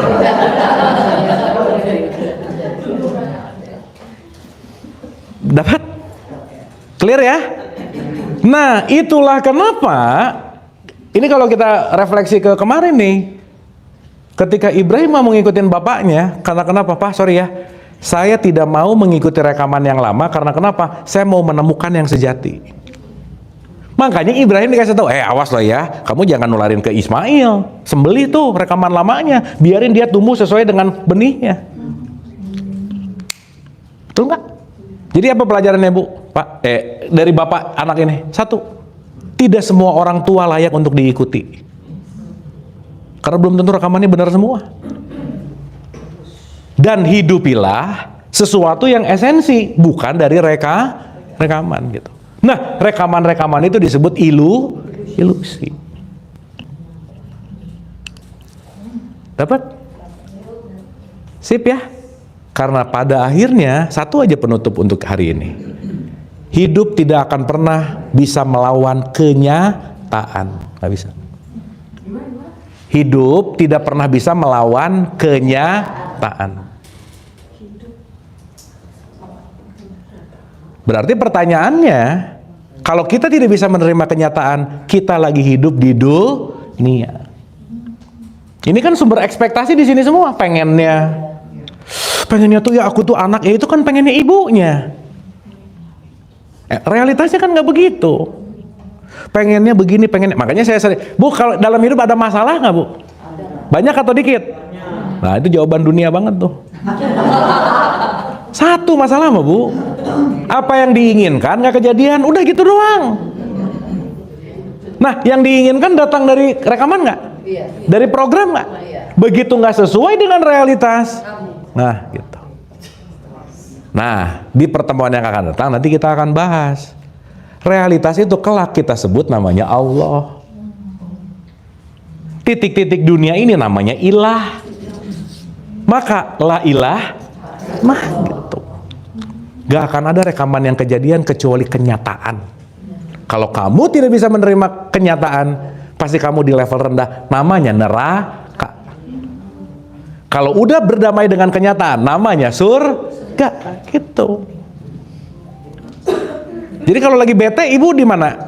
Dapat? Clear ya? Nah, itulah kenapa ini kalau kita refleksi ke kemarin nih. Ketika Ibrahim mau ngikutin bapaknya, karena kenapa? Pak, sorry ya. Saya tidak mau mengikuti rekaman yang lama karena kenapa? Saya mau menemukan yang sejati. Makanya Ibrahim dikasih tahu, awas loh ya, kamu jangan nularin ke Ismail. Sembelih tuh rekaman lamanya, biarin dia tumbuh sesuai dengan benihnya. Betul nggak? Jadi apa pelajarannya Bu? Pak, dari bapak anak ini? Satu, tidak semua orang tua layak untuk diikuti. Karena belum tentu rekamannya benar semua. Dan hidupilah sesuatu yang esensi, bukan dari rekaman gitu. Nah, rekaman-rekaman itu disebut ilusi. Dapat? Sip ya? Karena pada akhirnya satu aja penutup untuk hari ini. Hidup tidak akan pernah bisa melawan kenyataan. Nggak bisa. Hidup tidak pernah bisa melawan kenyataan. Berarti pertanyaannya, kalau kita tidak bisa menerima kenyataan, kita lagi hidup di dunia. Ini kan sumber ekspektasi di sini semua. Pengennya tuh ya aku tuh anak, ya itu kan pengennya ibunya. Realitasnya kan nggak begitu. Pengennya begini, makanya saya sering, Bu, kalau dalam hidup ada masalah nggak Bu? Banyak atau dikit? Nah itu jawaban dunia banget tuh. Satu masalah mah Bu, apa yang diinginkan nggak kejadian, udah gitu doang. Nah yang diinginkan datang dari rekaman nggak? Dari program nggak? Begitu nggak sesuai dengan realitas, nah gitu. Nah di pertemuan yang akan datang nanti kita akan bahas realitas itu kelak kita sebut namanya Allah. Titik-titik dunia ini namanya ilah. Maka la ilah, nah gitu. Gak akan ada rekaman yang kejadian kecuali kenyataan. Kalau kamu tidak bisa menerima kenyataan, pasti kamu di level rendah, namanya neraka. Kalau udah berdamai dengan kenyataan, namanya surga, gitu. Jadi kalau lagi bete, ibu di mana?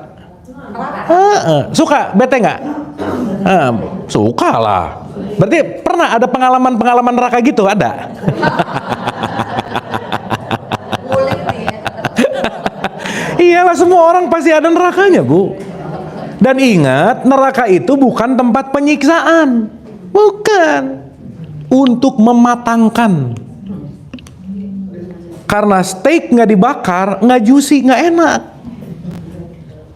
Suka bete nggak? Suka lah. Berarti pernah ada pengalaman neraka gitu? Ada? Iyalah, semua orang pasti ada nerakanya Bu. Dan ingat, neraka itu bukan tempat penyiksaan, bukan, untuk mematangkan. Karena steak nggak dibakar, nggak juicy, nggak enak.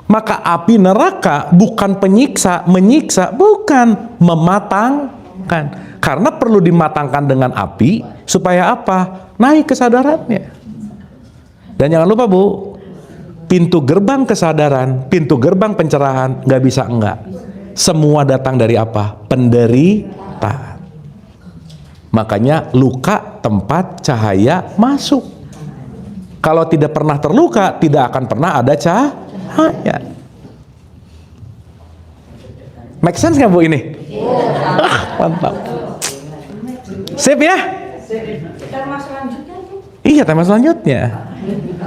Maka api neraka bukan penyiksa, menyiksa, bukan, mematangkan. Karena perlu dimatangkan dengan api supaya apa? Naik kesadarannya. Dan jangan lupa Bu, pintu gerbang kesadaran, pintu gerbang pencerahan nggak bisa enggak. Semua datang dari apa? Penderitaan. Makanya luka tempat cahaya masuk. Kalau tidak pernah terluka, tidak akan pernah ada cahaya. Make sense nggak Bu ini? Mantap. Sip ya? Tema selanjutnya tuh. Iya, tema selanjutnya.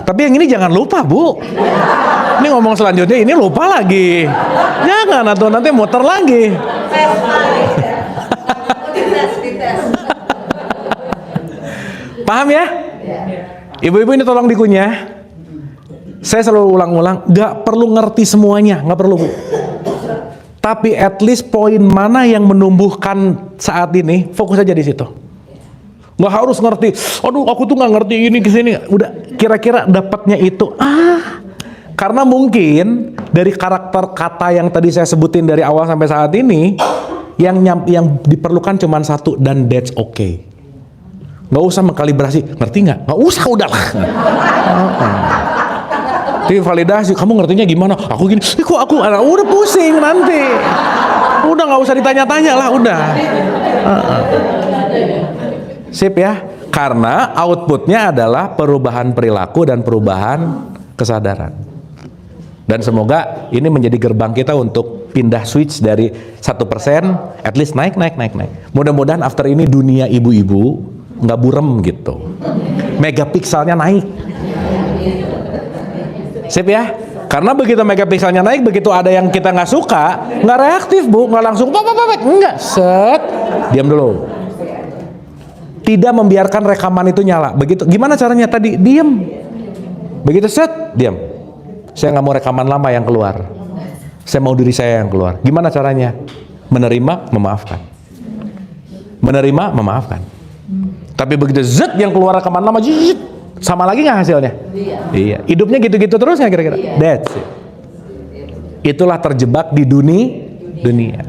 Tapi yang ini jangan lupa Bu. Ini ngomong selanjutnya, ini lupa lagi. Jangan, atau nanti muter lagi. Paham ya? Ibu-ibu ini tolong dikunyah. Saya selalu ulang-ulang, gak perlu ngerti semuanya, gak perlu Bu. Tapi at least poin mana yang menumbuhkan saat ini, fokus aja di situ. Gak harus ngerti, aduh aku tuh gak ngerti ini kesini. Udah kira-kira dapatnya itu. Karena mungkin dari karakter kata yang tadi saya sebutin dari awal sampai saat ini, yang diperlukan cuma satu, dan that's okay. Nggak usah mengkalibrasi, ngerti nggak? Nggak usah, udahlah. Tapi validasi, kamu ngertinya gimana? Aku gini, kok aku udah pusing nanti. Udah nggak usah ditanya-tanya lah, udah. Sip ya, karena outputnya adalah perubahan perilaku dan perubahan kesadaran. Dan semoga ini menjadi gerbang kita untuk pindah switch dari 1%, at least naik. Mudah-mudahan after ini dunia ibu-ibu nggak burem gitu. Megapikselnya naik. Sip ya, karena begitu megapikselnya naik, begitu ada yang kita nggak suka, nggak reaktif Bu, nggak langsung enggak, set, diam dulu. Tidak membiarkan rekaman itu nyala. Begitu, gimana caranya tadi? Diam. Begitu set, diam. Saya nggak mau rekaman lama yang keluar. Saya mau diri saya yang keluar. Gimana caranya? Menerima, memaafkan. Menerima, memaafkan. Tapi begitu zet yang keluar rekaman lama, zet, sama lagi nggak hasilnya? Iya. Hidupnya gitu-gitu terus nggak kira-kira? That's it. Itulah terjebak di dunia.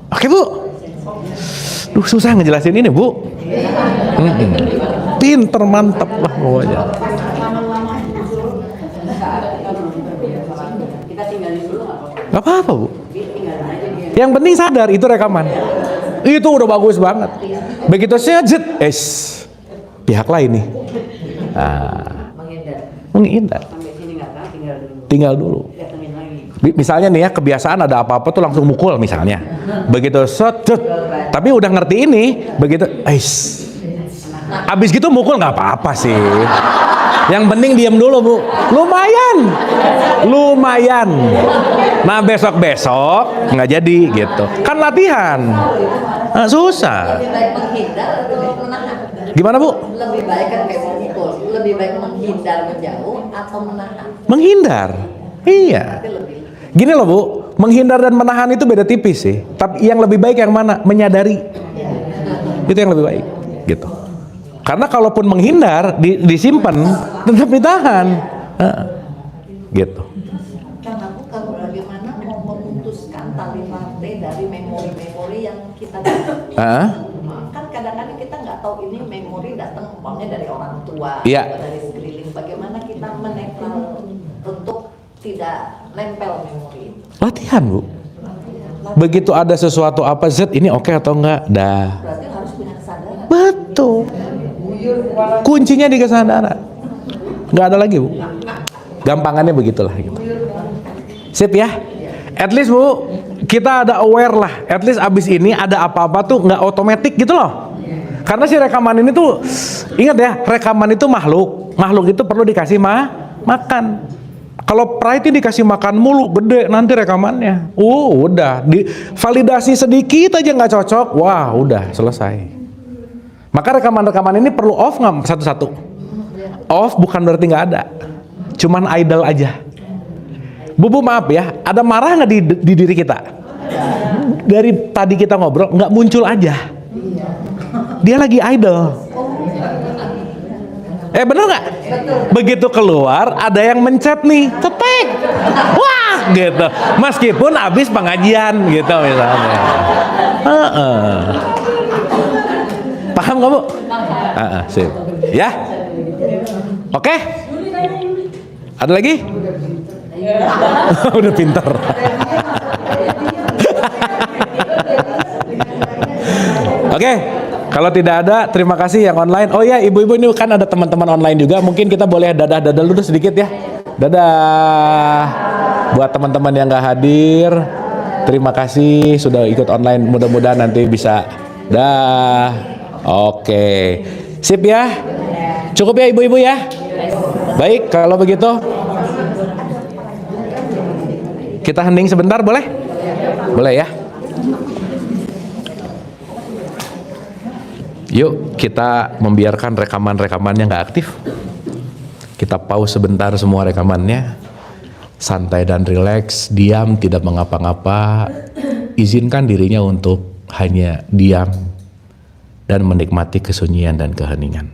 Oke Bu. Duh, susah ngejelasin ini Bu. Pinter, mantap lah pokoknya. Gak apa-apa Bu. Yang penting sadar itu rekaman. Itu udah bagus banget. Begitu saya zet, pihak lain nih. Menghindar. Tinggal dulu. Misalnya nih ya, kebiasaan ada apa-apa tuh langsung mukul misalnya. Begitu set, tapi udah ngerti ini, begitu, abis gitu mukul nggak apa-apa sih. Yang penting diam dulu Bu. Lumayan. Nah besok nggak jadi gitu. Kan latihan. Nah, susah. Lebih baik menghindar atau menahan? Gimana Bu? Lebih baik kan kayak mukul. Lebih baik menghindar menjauh atau menahan? Menghindar. Iya. Berarti lebih. Gini loh Bu, menghindar dan menahan itu beda tipis sih. Tapi yang lebih baik yang mana? Menyadari. Itu yang lebih baik. Gitu. Karena kalaupun menghindar, disimpan, tetap ditahan. Gitu. Kan aku kalau bagaimana mau memutuskan tali rantai dari memori-memori yang kita dapat. Kan kadang-kadang kita nggak tahu ini memori datang umpamanya dari orang tua, Iya. atau dari sekeliling. Bagaimana kita menetral untuk tidak nempel memori itu? Latihan Bu. Begitu ada sesuatu apa Z ini oke atau enggak? Dah. Berarti harus punya kesadaran. Betul. Kuncinya di kesadaran. Nggak ada lagi Bu. Gampangannya begitulah gitu. Sip ya. At least Bu, kita ada aware lah. At least abis ini ada apa-apa tuh nggak otomatis gitu loh. Karena si rekaman ini tuh, ingat ya, rekaman itu makhluk. Makhluk itu perlu dikasih makan. Kalau pride dikasih makan mulu, gede nanti rekamannya. Udah. Validasi sedikit aja nggak cocok, wah udah selesai. Maka rekaman-rekaman ini perlu off nggak satu-satu? Off bukan berarti nggak ada. Cuman idle aja. Bu maaf ya, ada marah nggak di diri kita? Dari tadi kita ngobrol, nggak muncul aja. Dia lagi idle. Bener nggak? Begitu keluar, ada yang mencet nih, cetek, wah, gitu. Meskipun habis pengajian, gitu misalnya. Paham kamu? Sip. Ya. Oke. Ada lagi? Udah pinter. Oke. Kalau tidak ada, terima kasih yang online. Oh ya, ibu-ibu ini kan ada teman-teman online juga. Mungkin kita boleh dadah dulu sedikit ya. Dadah. Buat teman-teman yang nggak hadir, terima kasih sudah ikut online. Mudah-mudahan nanti bisa. Dah. Oke. Sip ya. Cukup ya ibu-ibu ya. Baik, kalau begitu kita hening sebentar, boleh? Boleh ya. Yuk kita membiarkan rekaman-rekamannya nggak aktif. Kita pause sebentar semua rekamannya. Santai dan rileks, diam, tidak mengapa-ngapa. Izinkan dirinya untuk hanya diam dan menikmati kesunyian dan keheningan.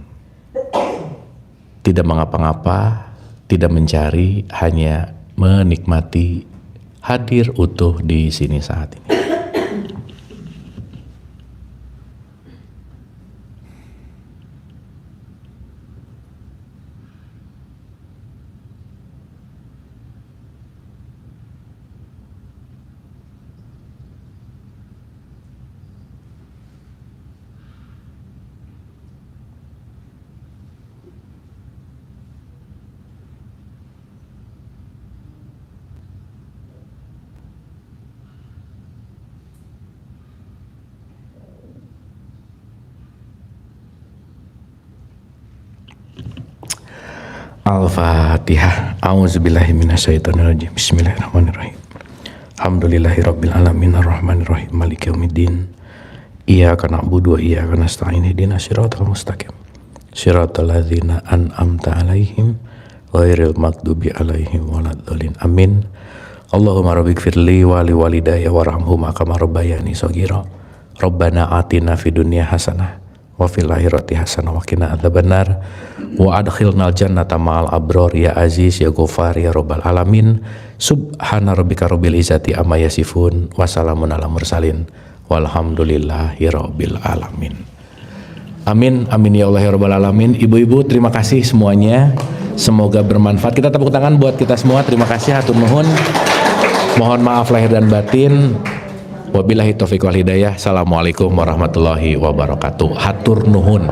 Tidak mengapa-ngapa, tidak mencari, hanya menikmati hadir utuh di sini saat ini. Al-Fatihah. A'udzubillahi minasyaitonirrajim. Bismillahirrahmanirrahim. Alhamdulillahirabbil alamin arrahmanirrahim maliki yaumiddin. Iyyaka na'budu wa iyyaka nasta'in ihdinas siratal mustaqim. Siratal ladzina an'amta 'alaihim ghairil maghdubi 'alaihim waladdallin. Amin. Allahumma rabbighfirli wa li walidayya warhamhuma kama rabbayani shaghira. Rabbana atina fid dunya hasanah wa fil akhirati hasanah wa qina adzabannar wa adkhilnal jannata ma'al abrar ya aziz ya ghafar ya rabbal alamin. Subhana rabbika rabbil izzati amma yasifun wa salamun alal mursalin walhamdulillahi rabbil alamin. Amin amin ya Allah ya rabbal alamin. Ibu-ibu terima kasih semuanya, semoga bermanfaat. Kita tepuk tangan buat kita semua. Terima kasih, hatur nuhun. Mohon maaf lahir dan batin. Wabillahi taufiq wal hidayah. Assalamualaikum warahmatullahi wabarakatuh. Hatur nuhun.